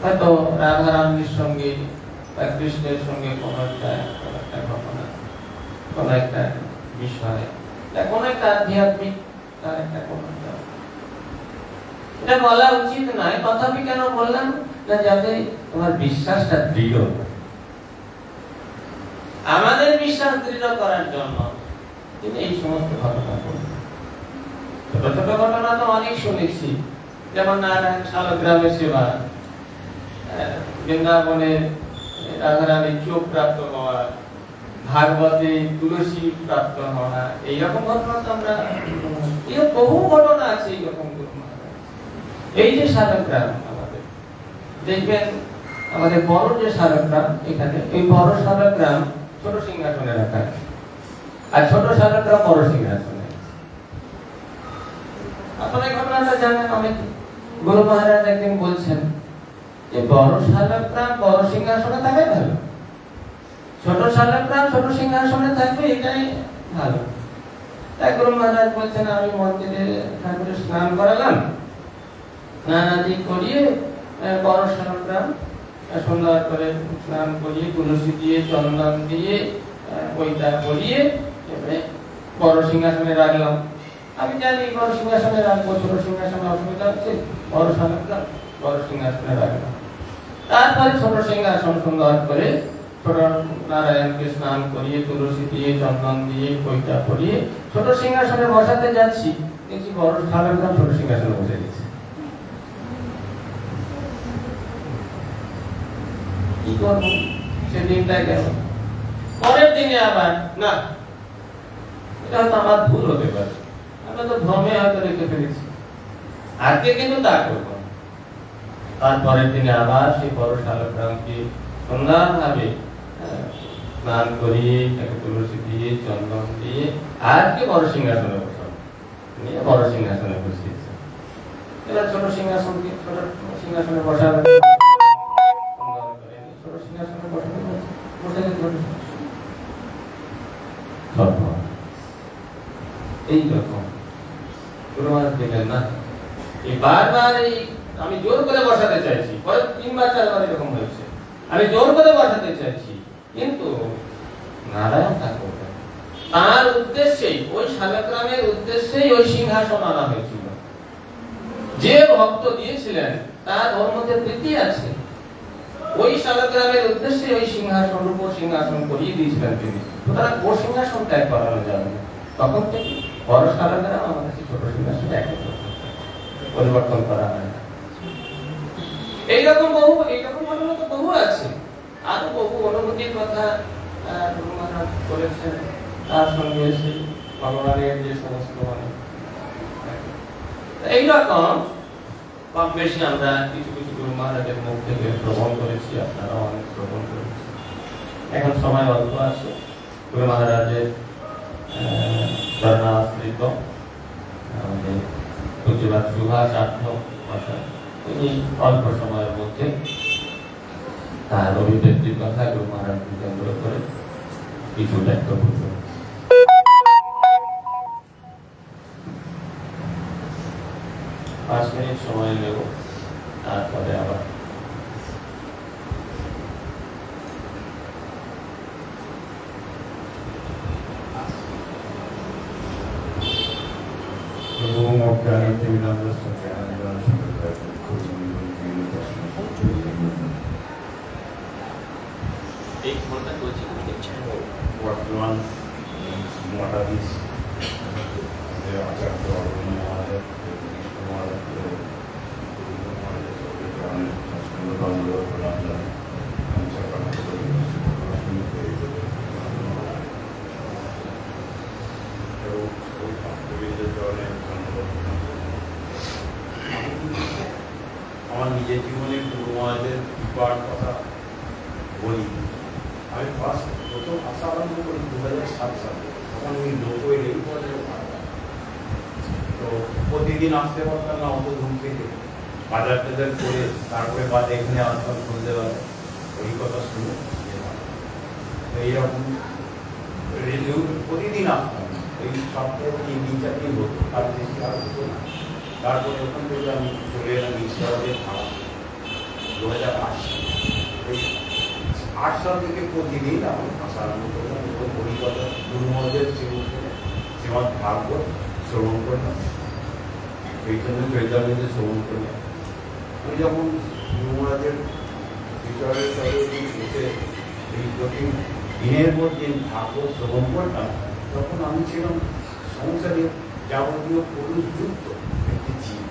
হয়তো রাধারানীর সঙ্গে বা কৃষ্ণের সঙ্গে কোনো একটা ঘটনা, কোনো একটা বিষয়, কোনো একটা আধ্যাত্মিক এটা বলা উচিত নয়। তথাপি কেন বললাম না, যাতে তোমার বিশ্বাসটা দৃঢ়। আমাদের বিশ্বাস দৃঢ় করার জন্য তিনি এই সমস্ত ঘটনা বললেন। ছোট ছোট ঘটনা তো অনেক শুনেছি, যেমন নারায়ণ শালগ্রামের সেবা, বৃন্দাবনে রাধারানীর চোখ প্রাপ্ত হওয়া, ভাগবতে তুলসী প্রাপ্ত হওয়া, এইরকম ঘটনা তো আমরা বহু ঘটনা আছে। এইরকম এই যে শালগ্রাম আমাদের দেখবেন, আমাদের বড় যে শালগ্রাম, এখানে এই বড় শালগ্রাম ছোট সিংহাসনে রাখা, আর ছোট শালগ্রাম বড় সিংহাসনে। আপনারা এই ঘটনাটা জানেন অনেক। গুরু মহারাজ একদিন বলছেন যে বড় শালগ্রাম বড় সিংহাসনে থাকবে ভালো, ছোট শালগ্রাম ছোট সিংহাসনে থাকবে এটাই ভালো। তাই গুরু মহারাজ বলছেন, আমি মন্দিরে ঠাকুরের স্নান করালাম, স্নান আদি করিয়ে বড় শালগ্রাম সুন্দর করে স্নান করিয়ে তুলসী দিয়ে চন্দন দিয়ে ওইটা করিয়ে বড় সিংহাসনে রাখলাম। আমি জানি বড় সিংহাসনে রাখবো, ছোট সিংহাসনে অসুবিধা হচ্ছে, বড় শালগ্রাম বড় সিংহাসনে রাখলাম। তারপরে ছোট সিংহাসন সুন্দর করে ছোট নারায়ণকে স্নান করিয়ে তুলসী দিয়ে চন্দন দিয়ে ওইটা করিয়ে ছোট সিংহাসনে বসাতে যাচ্ছি, দেখছি বড় শালগ্রাম ছোট সিংহাসনে বসে গেছে। কি করবো? সেদিনটা গেল। পরের দিনে আবার না, এটা হয়তো আমার ভুল হতে পারে, আমরা তো ভ্রমে হয়তো রেখে ফেলেছি, আজকে কিন্তু তা করব। তারপরের দিনে আবার সেই বড় শালগ্রামকে সুন্দরভাবে স্নান করিয়ে তাকে তুলসী দিয়ে চন্দন দিয়ে আজকে বড় সিংহাসনে বসাবো, নিয়ে বড় সিংহাসনে বসিয়েছে। এবার ছোট সিংহাসনকে ছোট সিংহাসনে বসাবে, এইরকম গুরু মহারাজ দেখলেন না, এই বারবার এই আমি জোর করে বসাতে চাইছি, পরে 3বার 4বার এরকম হয়েছে, আমি জোর করে বসাতে চাইছি, কিন্তু নারায়ণ ঠাকুর তার উদ্দেশ্যেই, ওই শালগ্রামের উদ্দেশ্যেই ওই সিংহাসন আনা হয়েছিল। যে ভক্ত দিয়েছিলেন তার ওর মধ্যে প্রীতি আছে, ওই শালগ্রামের উদ্দেশ্যে ওই সিংহাসন রূপ সিংহাসন করিয়ে দিয়েছিলেন তিনি। সুতরাং ও সিংহাসন ত্যাগ করানো যাবে না। তখন থেকে বড় শালগ্রাম আমাদের ছোট সিংহাসন পরিবর্তন করা হয় না। এইরকম ঘটনা তো বহু আছে, আরো বহু অনুভূতির কথা করেছেন। তার সঙ্গে এসে ভগবানের যে সমস্ত এইরকম কম বেশি আমরা কিছু কিছু গুরু মহারাজের মুখ থেকে শ্রবণ করেছি, আপনারাও অনেক শ্রবণ করেছি। এখন সময় অল্প আছে, গুরু মহারাজের চরণাশ্রিত আমাদের প্রতিবাদ সুভাষার্থ ভাষা, তিনি অল্প সময়ের মধ্যে তার অভিব্যক্তির কথা গুরু মহারাজকে কেন্দ্র করে কিছু ব্যক্ত করবেন। পাঁচ মিনিট সময় নেব, তারপরে আবার एक घंटा कोचिंग अच्छा है। What are these? They are গুরু মহারাজের কৃপার কথা বলি, আমি প্রথম আসা আরম্ভ করি 2007 সালে, তখন আমি 90 রেল পর্যায়ে ভাড়া। তো প্রতিদিন আসতে পারতাম না অত দূর থেকে, বাজার টাজার করে তারপরে বাদ এখানে আসতাম সন্ধ্যেবেলা, ওই কথা শুনে এইরকম রেডিও প্রতিদিন আসতাম। এই সপ্তাহে 3-4 দিন হতো, তার বেশি আর হতো না। তারপরে ওখান থেকে আমি চলে এলাম ঈশ্বরের ভাড়া 2008 সালে। এই 8 সাল থেকে প্রতিদিন আমি আসা আরম্ভ করলাম এবং হরিকথা গুরু মহারাজের শ্রীমদ ভাগবত শ্রবণ করলাম, চৈতন্যের শ্রবণ করলাম। আমি যখন গুরু মহারাজের ঈশ্বরের সাথে বসে এই প্রতি দিনের পর দিন ভাগবত শ্রবণ করতাম, তখন আমি ছিলাম সংসারে যাবতীয় পুরুষযুক্ত একটি জীব,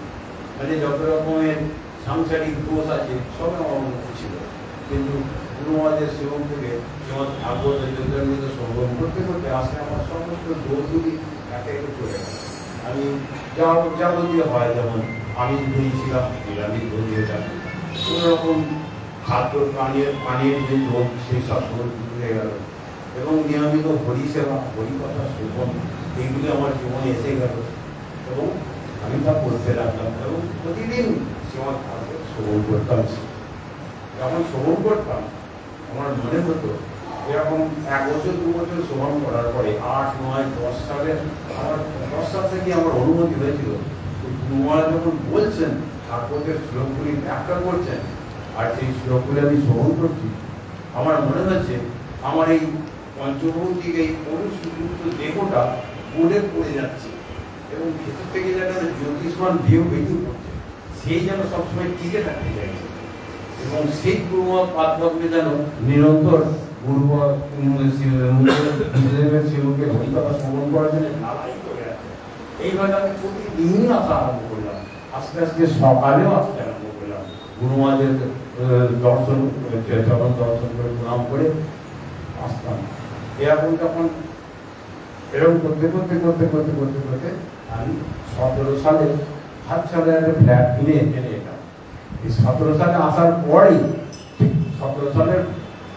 মানে যত রকমের সাংসারিক দোষ আছে সব আমার মধ্যে ছিল। কিন্তু গুরু মহারাজের শ্রবণ থেকে শ্রীমদ ভাগবত চৈতন্যের শ্রবণ করতে করতে আসলে আমার সমস্ত দোষগুলি একে একে চলে গেল। আমি যাবতীয় হয়, যেমন আমি ধনী ছিলাম, নিরামিষ ধনী হতাম, কোনো রকম খাদ্য পানীয় যে দোষ সেই সব দোষ হয়ে গেল, এবং নিয়মিত হরিসেবা হরিকথা শ্রবণ এইগুলি আমার জীবনে এসে গেল এবং আমি তা করতে লাগলাম এবং প্রতিদিন শ্রীমদ ভাগবত শ্রবণ করতাম। যখন শ্রবণ করতাম আমার মনে হতো এরকম 1 বছর 2 বছর শ্রবণ করার পরে 8, 9, 10 সালে আমার 10 সাল থেকে আমার অনুমতি হয়েছিল গুরু মহারাজ যখন বলছেন ভাগবতের শ্লোকগুলি ব্যাখ্যা করছেন আর সেই শ্লোকগুলি আমি শ্রবণ করছি, আমার মনে হচ্ছে আমার এই পঞ্চভৌতিক এই পরিশুদ্ধ দেহটা পড়ে যাচ্ছে এবং ভেতর থেকে যেন জ্যোতিষমান দেহ বেরিয়ে পড়ছে, সেই যেন সবসময় টিকে থাকতে চাইছে এবং সেই গুরুমত পাঠভাবে যেন নিরন্তর গুরুদেবের শ্রীমুখে হরিকথা শ্রবণ করার জন্য নালাই করে আছে। এইভাবে আমি প্রতিদিন আসা আরম্ভ করলাম, আস্তে আস্তে সকালেও আসতে আরম্ভ করলাম, গুরু মহারাজের দর্শন চরণ দর্শন করে প্রণাম করে আসতাম। এরকম তখন এরকম করতে করতে করতে করতে করতে করতে আমি 17 সালে হাটসালে একটা ফ্ল্যাট কিনে এনে এলাম। এই 17 সালে আসার পরেই, ঠিক 17 সালের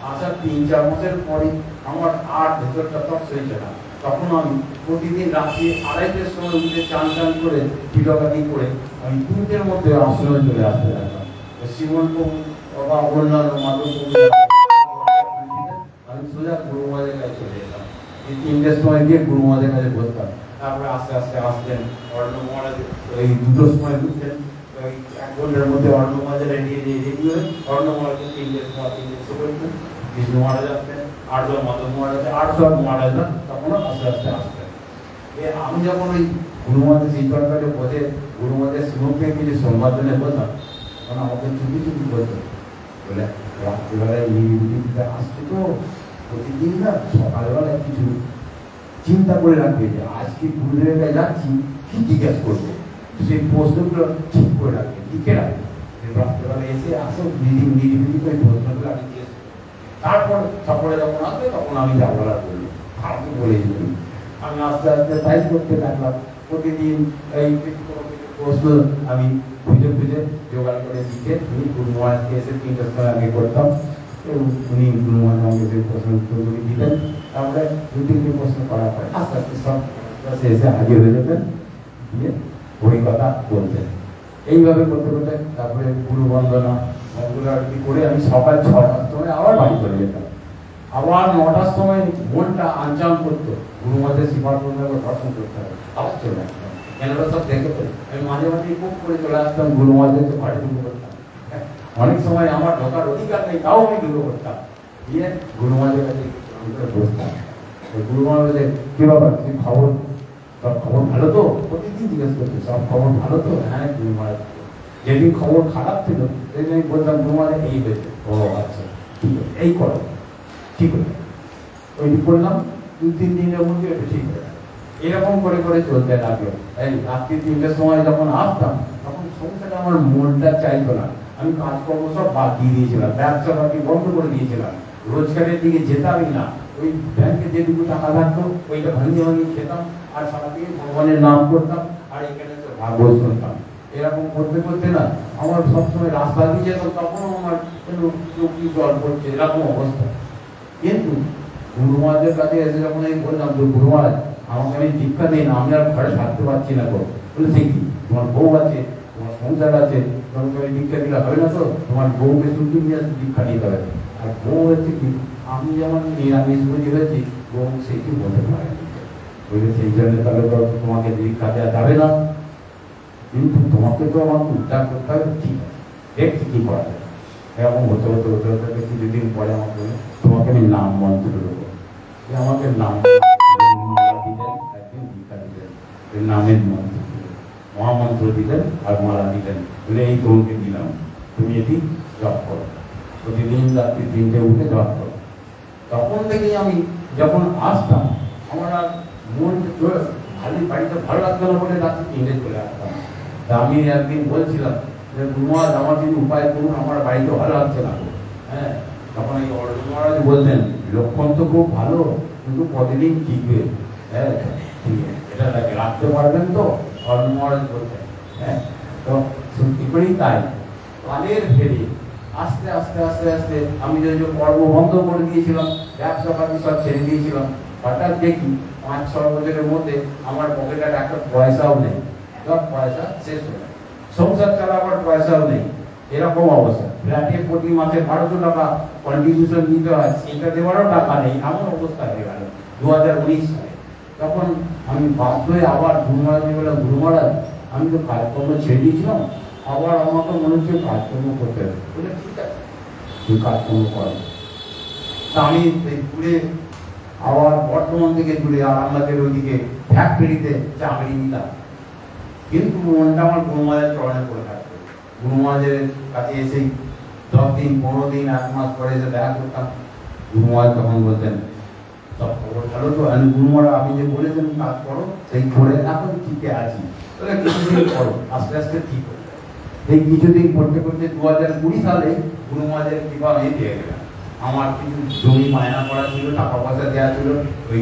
আসার 3-4 মাসের পরেই আমার আর ভেতরটা তক্স হয়েছে না। তখন আমি প্রতিদিন রাত্রি 2:30টার সময় উঠে চান করে তিলকানি করে আমি 3টের মধ্যে আশ্রমে চলে আসতে লাগলাম। শ্রীমন্ত বা অন্যান্য মাধব আমি সোজা গুরু মহারাজের কাছে চলে যেতাম। এই 3টের সময় গিয়ে গুরু মহারাজের কাছে বসতাম। তারপরে আস্তে আস্তে আসতেন অর্ণ মহারাজ, ওই 2টোর সময় ঢুকতেন, ওই 1 ঘন্টার মধ্যে অর্ণ মহারাজের রেডি হয়ে অর্ণ মহারাজের 3টের সময় 3টে এসে বলতেন, বিষ্ণু মহারাজ আসতেন, 8জন মাধব মহারাজ, 8জন মহারাজরা তখনও আস্তে আস্তে আসতেন। আমি যখন ওই গুরু মহারাজের শিল্পে বসে গুরু মহারাজের শ্রীমুখে কিছু সম্পাদনে বলতাম, তখন আমাকে চুপি চুপি বলতো, বলে রাত্রিবেলায় নিরিবিলিতে আসছে তো প্রতিদিন না সকালবেলায় কিছু চিন্তা করে রাখবে যে আজকে গুরুদেবের কাছে যাচ্ছি কি জিজ্ঞাসা করবো, সেই প্রশ্নগুলো ঠিক করে রাখবে, লিখে রাখবে, রাত্রিবেলায় এসে আসো নিরিবিলি করে প্রশ্নগুলো আমি দিয়ে তারপর সকালে যখন আসবে তখন আমি যা বলার বলবো আপনি বলে দিবেন। আমি আস্তে আস্তে তাই করতে থাকলাম। প্রতিদিন এই প্রশ্ন আমি খুঁজে খুঁজে জোগাড় করে দিতে উনি গুরু মহারাজকে এসে 3টার সময় আগে করতাম এবং উনি গুরু মহারাজ আমাকে সেই প্রশ্ন উত্তরগুলি দিতেন। তারপরে 2-3টে প্রশ্ন করার পরে আস্তে আস্তে সব এসে হাজির হয়ে যেতেন, দিয়ে হরিকথা বলতেন। এইভাবে করতে করতে তারপরে গুরু বন্দনা মঙ্গলারতি করে আমি সকাল 6টার সময় আবার বাড়ি চলে যেতাম। আবার 9টার সময় মনটা আনচান করতো, গুরু মহারাজের শ্রীপাদ বন্ধুকে দর্শন করতে হবে, আবার চলে আসতাম। এনারা সব দেখে তো আমি মাঝে মাঝে খুব করে চলে আসতাম, গুরু মহারাজের ঘরে ঢুকে করতাম। অনেক সময় আমার ঢোকার অধিকার নেই, তাও আমি ঢুকে করতাম, গিয়ে গুরু মহারাজের কাছে বসতাম। গুরু মহারাজ কি বাবা তুই খবর, সব খবর ভালো তো? প্রতিদিন জিজ্ঞেস করতো সব খবর ভালো তো? হ্যাঁ গুরু মহারাজ। যেদিন খবর খারাপ ছিল সেদিন আমি বলতাম গুরু মহারাজ এই হয়েছে, ও আচ্ছা ঠিক আছে এই করো, ঠিক আছে ওইটি করলাম। 2-3 দিনের মধ্যে এটা ঠিক হয়ে গেল। এরকম করে করে চলতে লাগলো। এই রাত্রি 3টের সময় যখন আসতাম তখন সংসারে আমার মনটা চাইতো না, আমি কাজকর্ম সব বাদ দিয়ে দিয়েছিলাম, ব্যবসা বাকি বন্ধ করে দিয়েছিলাম, রোজগারের দিকে যেতামই না। ওই ব্যাংকে যেটুকু টাকা থাকতো ওইটা ভাঙিয়ে ভাঙিয়ে খেতাম আর সারাদিন ভগবানের নাম করতাম আর এখানে তো ভাগবত শুনতাম। এরকম করতে করতে না আমার সবসময় রাস্তা দিয়ে যেত, তখনও আমার চোখ কি জল পড়ছে, এরকম অবস্থা। কিন্তু গুরু মহারাজের কাছে এসে যখন আমি বললাম যে গুরু মহারাজ আমাকে আমি দীক্ষা দিন, আমি আর ঘরে থাকতে পারছি না গো। বলে সে কি, তোমার বউ আছে, তোমার সংসার আছে, তোমাকে আমি দীক্ষা দিলে হবে না তো? তোমার বউকে শুধু নিয়ে দীক্ষা নিতে হবে। আর বউ হচ্ছে কি, আমি যেমন নিরামিষ বুঝি হয়েছি, বউ সেটি বলতে পারে বলে সেই জন্য তাহলে তো তোমাকে দীক্ষা দেওয়া যাবে না, কিন্তু তোমাকে তো আমাকে উদ্ধার করতে হবে। ঠিক আছে, দেখছি কি করা যায়। এরকম হতে হতে হতে হতে কিছুদিন পরে আমাকে তোমাকে আমি নাম মন্ত্র দেবো, আমাকে নাম দিলেন, একদিন দীক্ষা দিলেন, নামের মন্ত্র দিলেন, মহামন্ত্র দিলেন আর মালা দিলেন, বলে এই তোমাকে দিলাম, তুমি এটি জপ করো, প্রতিদিন রাত্রি 3টে উঠে জপ করো। তখন থেকেই আমি যখন আসতাম আমার আর মন ভালো, বাড়িতে ভালো লাগতো না বলে রাত্রি 3টে চলে আসতাম। তা আমি একদিন বলছিলাম যে গুরু মহারাজ আমার যদি উপায় করুন, আমার বাড়িতে ভালো লাগছে না। হ্যাঁ, তখন এই গুরু মহারাজ বলতেন লক্ষণ তো খুব ভালো, কিন্তু কতদিন টিকবে? হ্যাঁ, ঠিক আছে, এটা রাখতে পারবেন তো? গুরু মহারাজ বলতেন। হ্যাঁ, তো সত্যি করেই তাই কালের ফেরে আস্তে আস্তে আস্তে আস্তে আমি যে কর্ম বন্ধ করে দিয়েছিলাম, ব্যবসা পাতি সব ছেড়ে দিয়েছিলাম, হঠাৎ দেখি 5-6 বছরের মধ্যে আমার পকেটে একটা পয়সাও নেই, সব পয়সা শেষ হয়ে যায়, সংসার চালাবার পয়সাও নেই, এরকম অবস্থা। ফ্ল্যাটে প্রতি মাসে 1200 টাকা কন্ট্রিবিউশন দিতে হয়, সেটা দেওয়ারও টাকা নেই, এমন অবস্থা হয়ে গেল 2019 সালে। তখন আমি বাধ্য হয়ে আবার গুরু মহারাজকে বললাম, গুরু মহারাজ আমি তো কাজকর্ম ছেড়ে দিয়েছিলাম, আবার আমাকে মনে হচ্ছে কাজকর্ম করতে হবে। বলে ঠিক আছে, তুই কাজকর্ম কর। তা আমি ঘুরে আবার বর্ধমান থেকে ঘুরে আরামবাগের ওইদিকে ফ্যাক্টরিতে চাকরি নিতাম, কিন্তু মনটা আমার গুরু মহারাজের চরণে পড়ে থাকতো। গুরু মহারাজের কাছে এসেই 10 দিন 15 দিন 1 মাস পরে এসে দেখা করতাম। গুরু মহারাজ তখন বলতেন সব খবর ভালো তো? গুরু মহারাজ আপনি যে বলেছেন কাজ করো, সেই করে এখন ঠিকই আছি, তাহলে কিছুদিন করো, আস্তে আস্তে ঠিক হবে। এই কিছুদিন করতে করতে 2020 সালে গুরু মহারাজের কৃপা আমি পেয়ে গেলাম। আমার কিছু জমি মায়না করা ছিল, টাকা পয়সা দেওয়া ছিল, ওই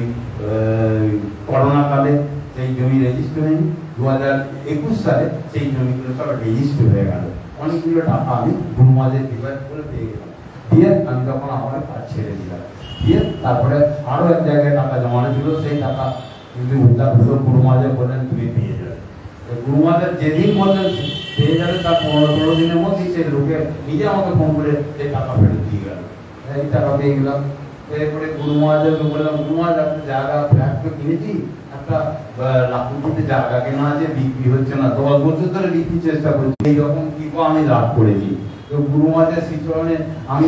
করোনা কালে সেই জমি রেজিস্টার হয়নি। 2021 সালে সেই জমিগুলো সব রেজিস্টার হয়ে গেল, অনেকগুলো টাকা আমি গুরু মহারাজের কৃপায় করে পেয়ে গেলাম। দিয়ে আমি তখন আমার কাজ ছেড়ে দিলাম, দিয়ে তারপরে আরো এক জায়গায় টাকা জমানো ছিল, সেই টাকা কিন্তু উদ্ধার হলো। গুরু মহারাজ বললেন তুমি পেয়ে যাবে। গুরু মহারাজ যেদিন বললেন পেয়ে যাবে, তার 15-16 দিনের মধ্যেই সেই লোকে নিজে আমাকে ফোন করে সেই টাকা ফেরত দিয়ে গেল। এই টাকা পেয়ে গেলাম। এরপরে গুরু মহারাজকে বললাম, গুরু মহারাজ একটা জায়গা ফ্ল্যাট কিনেছি, একটা লাখুটিতে জায়গা কেনা আছে, বিক্রি হচ্ছে না, 10 বছর ধরে বিক্রির চেষ্টা করছি, এইরকম কি আমি লাভ করেছি। তো গুরু মহারাজের শ্রীচরণে আমি